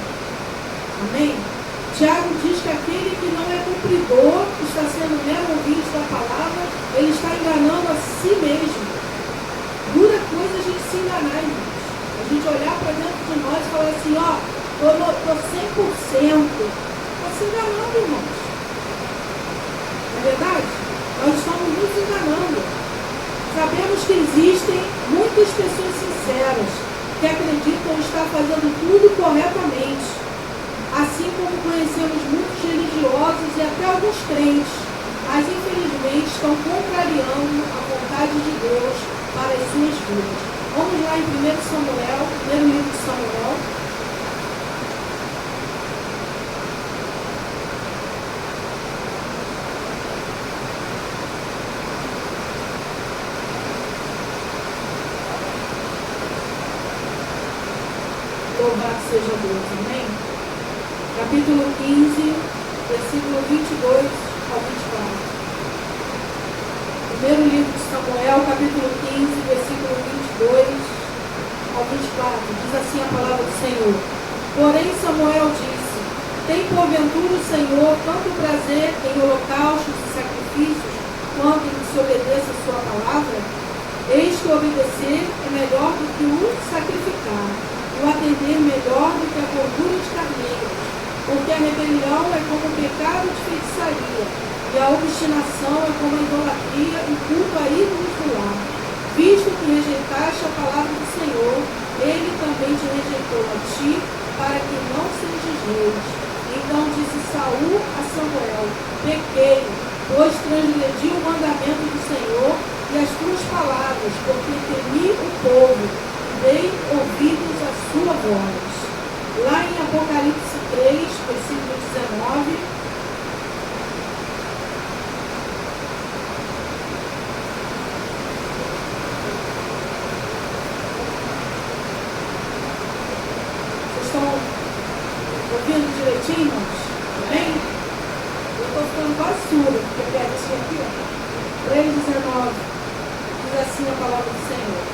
Amém? Tiago diz que aquele que não é cumpridor, que está sendo mero ouvinte da palavra, ele está enganando a si mesmo. Dura coisa a gente se enganar, irmãos. A gente olhar para dentro de nós e falar assim, ó, estou 100%. Está se enganando, irmãos. Não é verdade? Nós estamos nos enganando. Sabemos que existem muitas pessoas sinceras que acreditam estar fazendo tudo corretamente. Assim como conhecemos muitos religiosos e até alguns crentes, mas infelizmente estão contrariando a vontade de Deus para as suas vidas. Vamos lá em 1 Samuel, primeiro livro de Samuel. Louvado seja Deus, amém? Capítulo 15, versículo 22 ao 24. Primeiro livro de Samuel, capítulo 15, versículo 22 ao 24. Diz assim a palavra do Senhor. Porém Samuel disse, tem porventura o Senhor tanto prazer em holocaustos e sacrifícios, quanto em que se obedeça a sua palavra? Eis que obedecer é melhor do que o sacrificar, e o atender melhor do que a gordura de carneiros, porque a rebelião é como o pecado de feitiçaria, e a obstinação é como a idolatria e culto a ídolos do lar. Visto que rejeitaste a palavra do Senhor, ele também te rejeitou a ti, para que não sejas rei. Então disse Saul a Samuel, pequei, pois transgredi o mandamento do Senhor e as tuas palavras, porque temi o povo, e dei ouvidos à sua voz. Lá em Apocalipse 3, versículo 19, ouvindo direitinho, irmãos? Amém? Eu estou ficando quase surda, porque eu quero isso aqui, ó. 3,19. Diz assim a palavra do Senhor.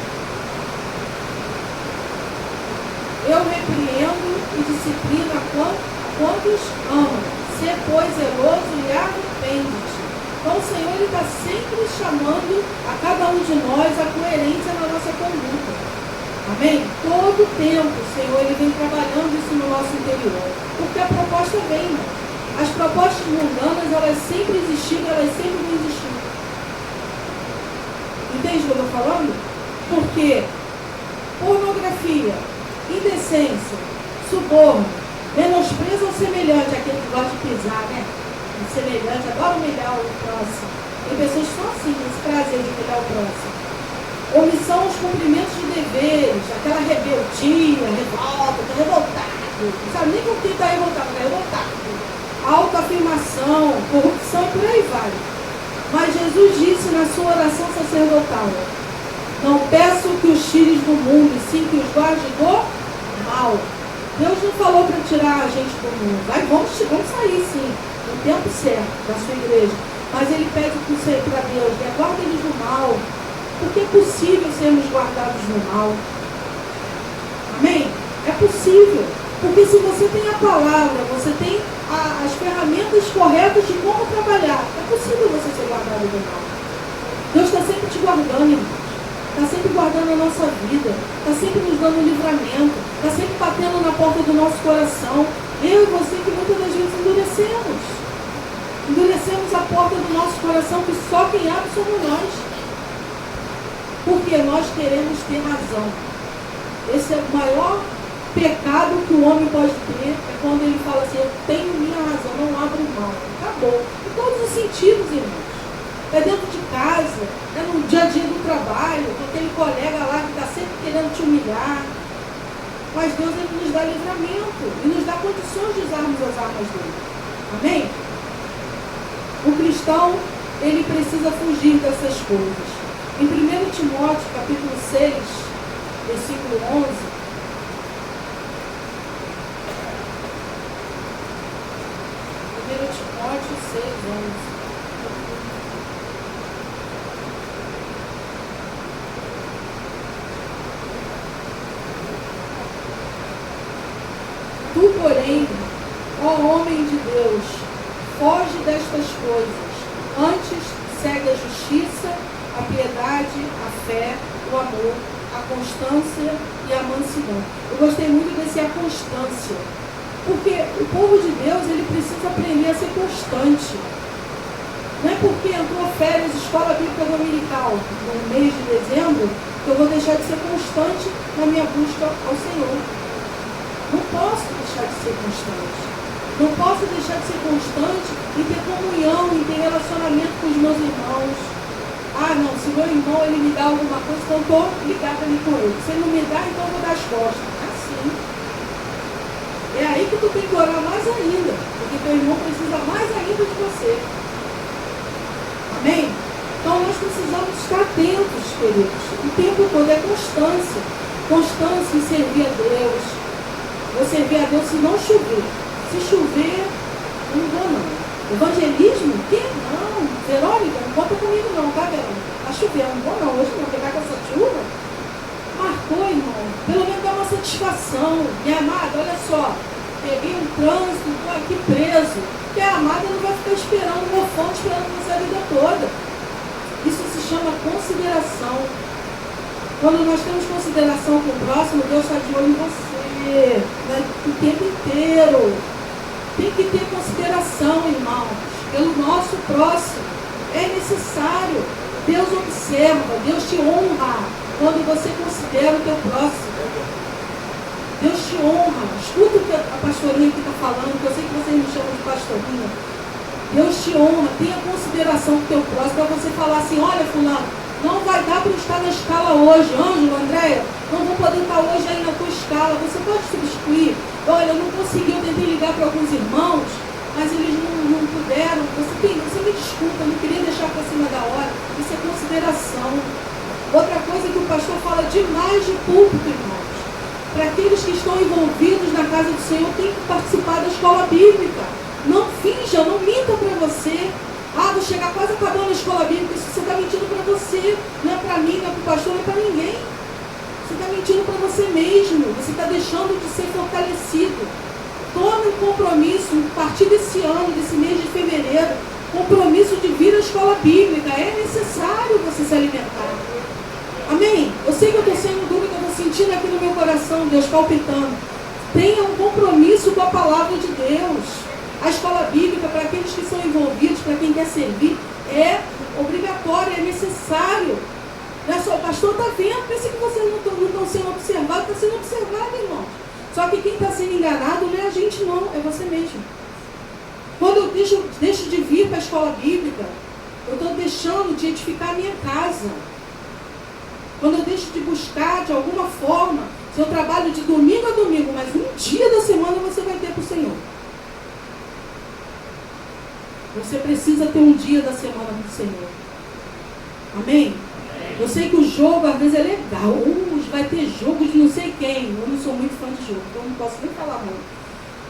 Eu repreendo e disciplino a quantos amam. Ser, pois, zeloso e arrepende-te. Então o Senhor está sempre chamando a cada um de nós a coerência na nossa conduta. Amém? Todo o tempo, o Senhor, Ele vem trabalhando isso no nosso interior. Porque a proposta vem, irmão. As propostas mundanas, elas sempre existiram, elas sempre vão existir. Entende o que eu estou falando? Porque pornografia, indecência, suborno, menosprezo ao semelhante, aquele que gosta de pisar, né? O semelhante, adora humilhar o próximo. Tem pessoas que são assim, esse prazer de humilhar o próximo. Omissão aos cumprimentos de deveres, aquela rebeldia, revolta, está revoltado. Não sabe nem com quem está revoltado, está revoltado. Autoafirmação, corrupção e por aí vai. Mas Jesus disse na sua oração sacerdotal, não peço que os tires do mundo, e sim que os guarde do mal. Deus não falou para tirar a gente do mundo. Vamos sair sim, no tempo certo, da sua igreja. Mas Ele pede para Deus, guarda eles do mal. Porque é possível sermos guardados no mal. Amém? É possível. Porque se você tem a palavra, você tem as ferramentas corretas de como trabalhar, é possível você ser guardado do mal. Deus está sempre te guardando, irmãos. Está sempre guardando a nossa vida. Está sempre nos dando livramento. Está sempre batendo na porta do nosso coração. Eu e você que muitas das vezes endurecemos. Endurecemos a porta do nosso coração que só quem abre somos nós. Porque nós queremos ter razão. Esse é o maior pecado que o homem pode ter, é quando ele fala assim, eu tenho minha razão, não abro mão. Acabou. Em todos os sentidos, irmãos. É dentro de casa, é no dia a dia do trabalho, com aquele colega lá que está sempre querendo te humilhar. Mas Deus, Ele nos dá livramento e nos dá condições de usarmos as armas dele. Amém? O cristão, ele precisa fugir dessas coisas. Em 1 Timóteo, capítulo 6, versículo 11, 1 Timóteo 6, 11. Tu, porém, ó homem de Deus, foge destas coisas. Antes segue a justiça, a piedade, a fé, o amor, a constância e a mansidão. Eu gostei muito desse a constância. Porque o povo de Deus, ele precisa aprender a ser constante. Não é porque entrou férias, escola bíblica dominical, no mês de dezembro, que eu vou deixar de ser constante na minha busca ao Senhor. Não posso deixar de ser constante. Não posso deixar de ser constante e ter comunhão, e ter relacionamento com os meus irmãos. Ah, não, se meu irmão ele me dá alguma coisa, então eu estou ligada ali com ele. Se ele não me dá, então eu vou dar as costas. É assim. É aí que tu tem que orar mais ainda, porque teu irmão precisa mais ainda de você. Amém? Então nós precisamos estar atentos, queridos. O tempo todo é constância. Constância em servir a Deus. Vou servir a Deus se não chover. Se chover, não vou não. Evangelismo? Que? Não. Verônica, não conta comigo não, tá, Verônica? Tá chovendo, não vou não. Hoje não, pegar com essa chuva. Marcou, irmão. Pelo menos dá uma satisfação. Minha amada, olha só. Peguei um trânsito, estou aqui preso. Porque a amada não vai ficar esperando o meu fone, esperando você a vida toda. Isso se chama consideração. Quando nós temos consideração com o próximo, Deus está de olho em você, né, o tempo inteiro. Tem que ter consideração, irmãos, pelo nosso próximo. É necessário. Deus observa, Deus te honra quando você considera o teu próximo. Deus te honra. Escuta o que a pastorinha aqui está falando, que eu sei que vocês me chamam de pastorinha. Deus te honra, tenha consideração do teu próximo, para você falar assim, olha fulano, não vai dar para eu estar na escala hoje, Ângelo, Andréia, não vou poder estar hoje aí na tua escala, você pode substituir? Olha, eu não consegui, eu tentei ligar para alguns irmãos, mas eles não puderam, você me desculpa, eu não queria deixar para cima da hora, isso é consideração. Outra coisa que o pastor fala demais de púlpito, irmãos, para aqueles que estão envolvidos na casa do Senhor, tem que participar da escola bíblica. Não finja, não minta para você. Ah, vou chegar quase acabando a escola bíblica. Isso você está mentindo para você. Não é para mim, não é para o pastor, não é para ninguém. Você está mentindo para você mesmo. Você está deixando de ser fortalecido. Tome um compromisso, a partir desse ano, desse mês de fevereiro, compromisso de vir à escola bíblica. É necessário você se alimentar. Amém? Eu sei que eu estou sendo dúvida, eu estou sentindo aqui no meu coração, Deus palpitando. Tenha um compromisso com a palavra de Deus. A escola bíblica, para aqueles que são envolvidos, para quem quer servir, é obrigatória, é necessário. Não é só, o pastor está vendo, pensa que vocês não estão sendo observados, está sendo observado, irmão. Só que quem está sendo enganado não é a gente não, é você mesmo. Quando eu deixo de vir para a escola bíblica, eu estou deixando de edificar a minha casa. Quando eu deixo de buscar de alguma forma, se eu trabalho de domingo a domingo, mas um dia da semana você vai ter para o Senhor. Você precisa ter um dia da semana do Senhor. Amém? Eu sei que o jogo às vezes é legal. Vai ter jogo de não sei quem. Eu não sou muito fã de jogo, então não posso nem falar muito.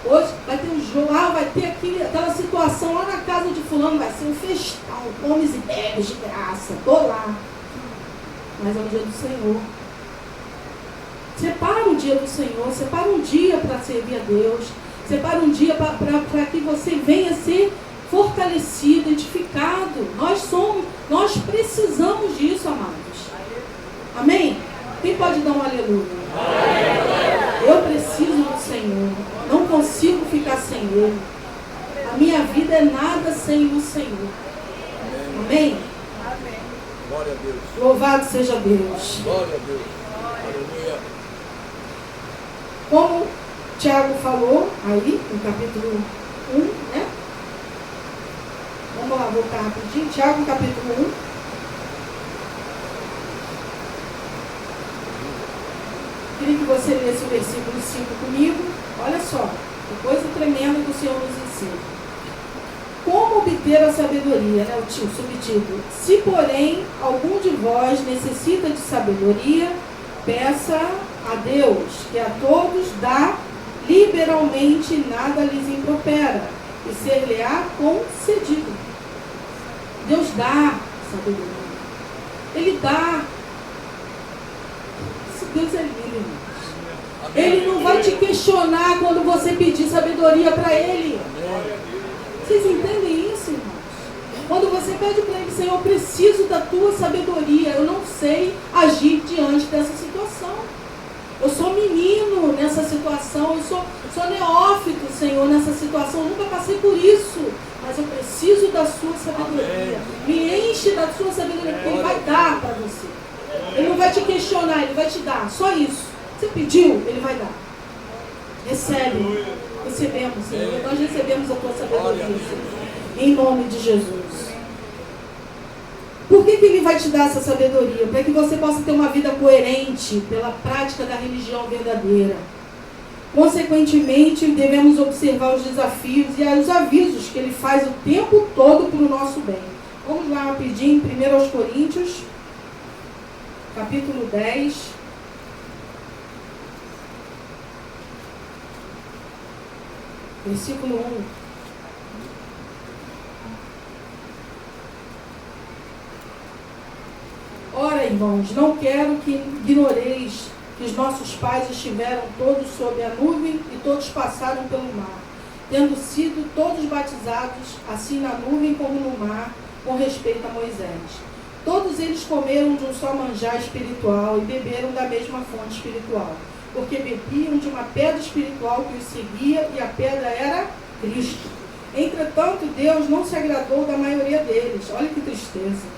Hoje vai ter um jogo, vai ter aquela situação lá na casa de fulano, vai ser um festão, comes e bebes de graça. Estou lá. Mas é o dia do Senhor. Separa o dia do Senhor, separa um dia para servir a Deus, separa um dia para que você venha ser fortalecido, edificado. Nós precisamos disso, amados. Amém? Quem pode dar um aleluia? Eu preciso do Senhor. Não consigo ficar sem Ele. A minha vida é nada sem o Senhor. Amém? Glória a Deus. Louvado seja Deus. Glória a Deus. Aleluia. Como Tiago falou aí, no capítulo 1, né? Vamos lá, voltar rapidinho. Tiago, capítulo 1. Queria que você lesse o versículo 5 comigo. Olha só, que coisa tremenda que o Senhor nos ensina. Como obter a sabedoria, né? O subtítulo. Se, porém, algum de vós necessita de sabedoria, peça a Deus, que a todos dá liberalmente, nada lhes impropera, e ser-lhe-á concedido. Deus dá sabedoria. Ele dá. Esse Deus é lindo, irmãos. Ele não vai te questionar quando você pedir sabedoria para Ele. Vocês entendem isso, irmãos? Quando você pede para Ele, Senhor, eu preciso da tua sabedoria, eu não sei agir diante dessa situação. Eu sou menino nessa situação, eu sou neófito, Senhor, nessa situação, eu nunca passei por isso, mas eu preciso da sua sabedoria. Me enche da sua sabedoria, porque Ele vai dar para você. Ele não vai te questionar, Ele vai te dar, só isso. Você pediu, Ele vai dar. Recebe. Recebemos, Senhor. Nós recebemos a tua sabedoria, Senhor. Em nome de Jesus. Por que Ele vai te dar essa sabedoria? Para que você possa ter uma vida coerente pela prática da religião verdadeira. Consequentemente, devemos observar os desafios e os avisos que Ele faz o tempo todo para o nosso bem. Vamos lá rapidinho, 1 Coríntios, capítulo 10. Versículo 1. Ora, irmãos, não quero que ignoreis que os nossos pais estiveram todos sob a nuvem e todos passaram pelo mar, tendo sido todos batizados, assim na nuvem como no mar, com respeito a Moisés. Todos eles comeram de um só manjar espiritual e beberam da mesma fonte espiritual, porque bebiam de uma pedra espiritual que os seguia, e a pedra era Cristo. Entretanto, Deus não se agradou da maioria deles. Olha que tristeza.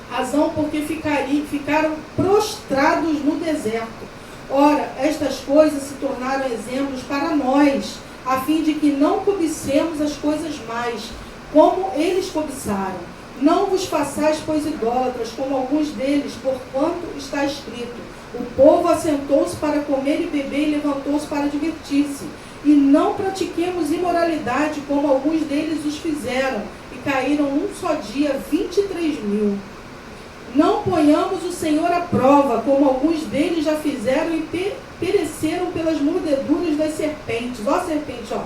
Razão porque ficaram prostrados no deserto. Ora, estas coisas se tornaram exemplos para nós, a fim de que não cobicemos as coisas mais, como eles cobiçaram. Não vos façais, pois, idólatras, como alguns deles, porquanto está escrito: o povo assentou-se para comer e beber e levantou-se para divertir-se. E não pratiquemos imoralidade, como alguns deles os fizeram, e caíram num só dia 23.000. Não ponhamos o Senhor à prova, como alguns deles já fizeram e pereceram pelas mordeduras das serpentes. Ó serpente, ó,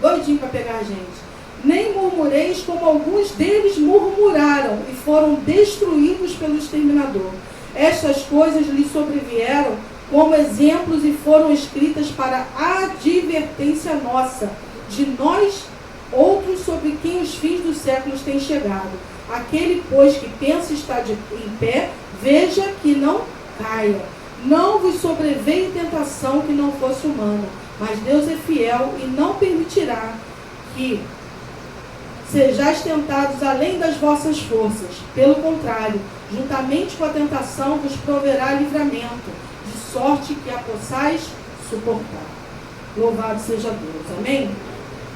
doidinho para pegar a gente. Nem murmureis, como alguns deles murmuraram e foram destruídos pelo exterminador. Estas coisas lhes sobrevieram como exemplos e foram escritas para advertência nossa, de nós outros sobre quem os fins dos séculos têm chegado. Aquele, pois, que pensa estar em pé, veja que não caia. Não vos sobreveio tentação que não fosse humana, mas Deus é fiel e não permitirá que sejais tentados além das vossas forças. Pelo contrário, juntamente com a tentação vos proverá livramento, de sorte que a possais suportar. Louvado seja Deus. Amém?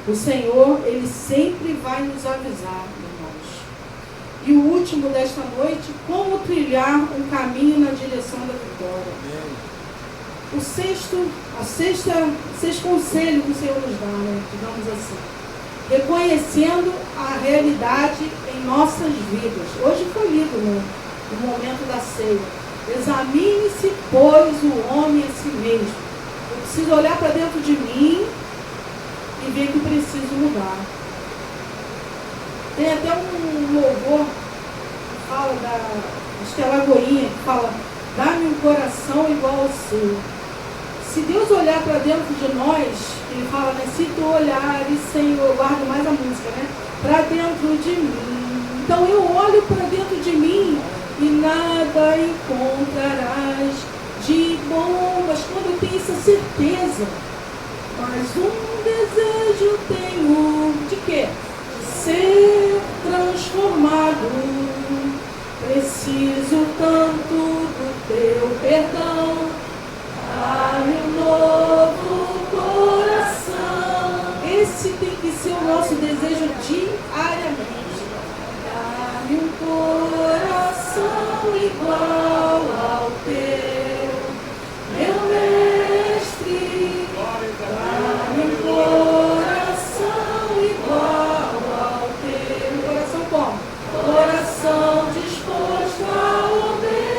O Senhor, Ele sempre vai nos avisar, irmãos. E o último desta noite, como trilhar um caminho na direção da vitória. O sexto conselho que o Senhor nos dá, né? Digamos assim. Reconhecendo a realidade em nossas vidas. Hoje foi lido no momento da ceia. Examine-se, pois, o homem a si mesmo. Eu preciso olhar para dentro de mim e ver que preciso mudar. Tem até um louvor que fala acho que é Lagoinha, que fala: dá-me um coração igual ao seu. Se Deus olhar para dentro de nós, Ele fala, né? Se tu olhares, Senhor, eu guardo mais a música, né? Para dentro de mim. Então eu olho para dentro de mim e nada encontrarás de bom. Mas quando eu tenho essa certeza, mas um desejo tenho de quê? De ser transformado. Preciso tanto do teu perdão. Dá-me um novo coração. Esse tem que ser o nosso desejo diariamente. Dá-me um coração igual ao teu, meu mestre. Dá-me um coração igual ao teu. Coração como? Coração disposto a obedecer.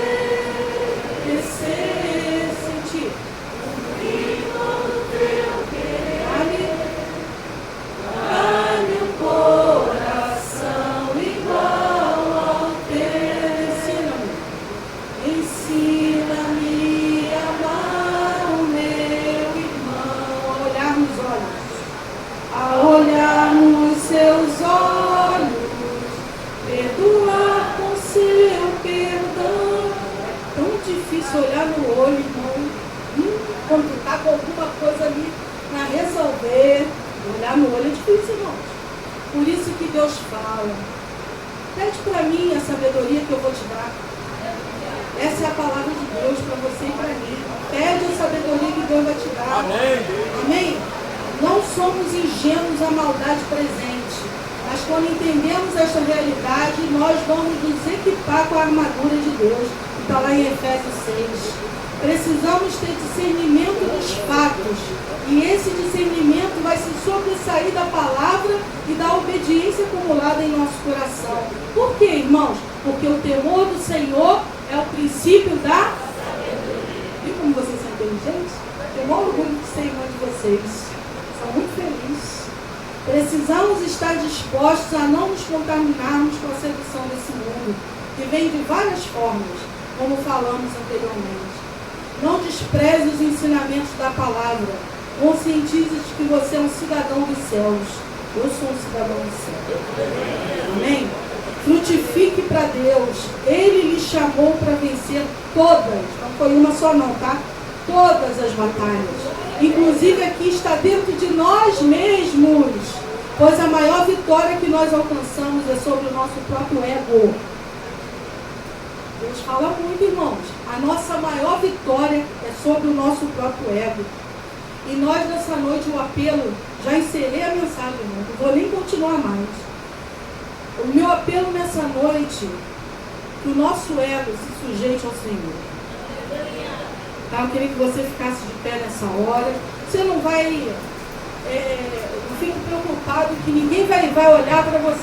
se olhar no olho, irmão, quando tu está com alguma coisa ali para resolver, olhar no olho é difícil, irmãos. Por isso que Deus fala. Pede para mim a sabedoria que eu vou te dar. Essa é a palavra de Deus para você e para mim. Pede a sabedoria que Deus vai te dar. Amém. Amém? Não somos ingênuos à maldade presente. Mas quando entendemos esta realidade, nós vamos nos equipar com a armadura de Deus. Está lá em Efésios 6. Precisamos ter discernimento dos fatos. E esse discernimento vai se sobressair da palavra e da obediência acumulada em nosso coração. Por quê, irmãos? Porque o temor do Senhor é o princípio da... Viu como vocês são inteligentes? Eu tenho orgulho de ser irmã de vocês. São muito felizes. Precisamos estar dispostos a não nos contaminarmos com a sedução desse mundo, que vem de várias formas, como falamos anteriormente. Não despreze os ensinamentos da palavra. Conscientize de que você é um cidadão dos céus. Eu sou um cidadão dos céus. Amém? Frutifique para Deus. Ele lhe chamou para vencer todas. Não foi uma só não, tá? Todas as batalhas. Inclusive aqui está dentro de nós mesmos. Pois a maior vitória que nós alcançamos é sobre o nosso próprio ego. Deus fala muito, irmãos. A nossa maior vitória é sobre o nosso próprio ego. E nós, nessa noite, o apelo, já encerrei a mensagem, irmão, não vou nem continuar mais. O meu apelo nessa noite, que o nosso ego se sujeite ao Senhor. Tá? Eu queria que você ficasse de pé nessa hora. Você não vai... não fique preocupado que ninguém vai olhar para você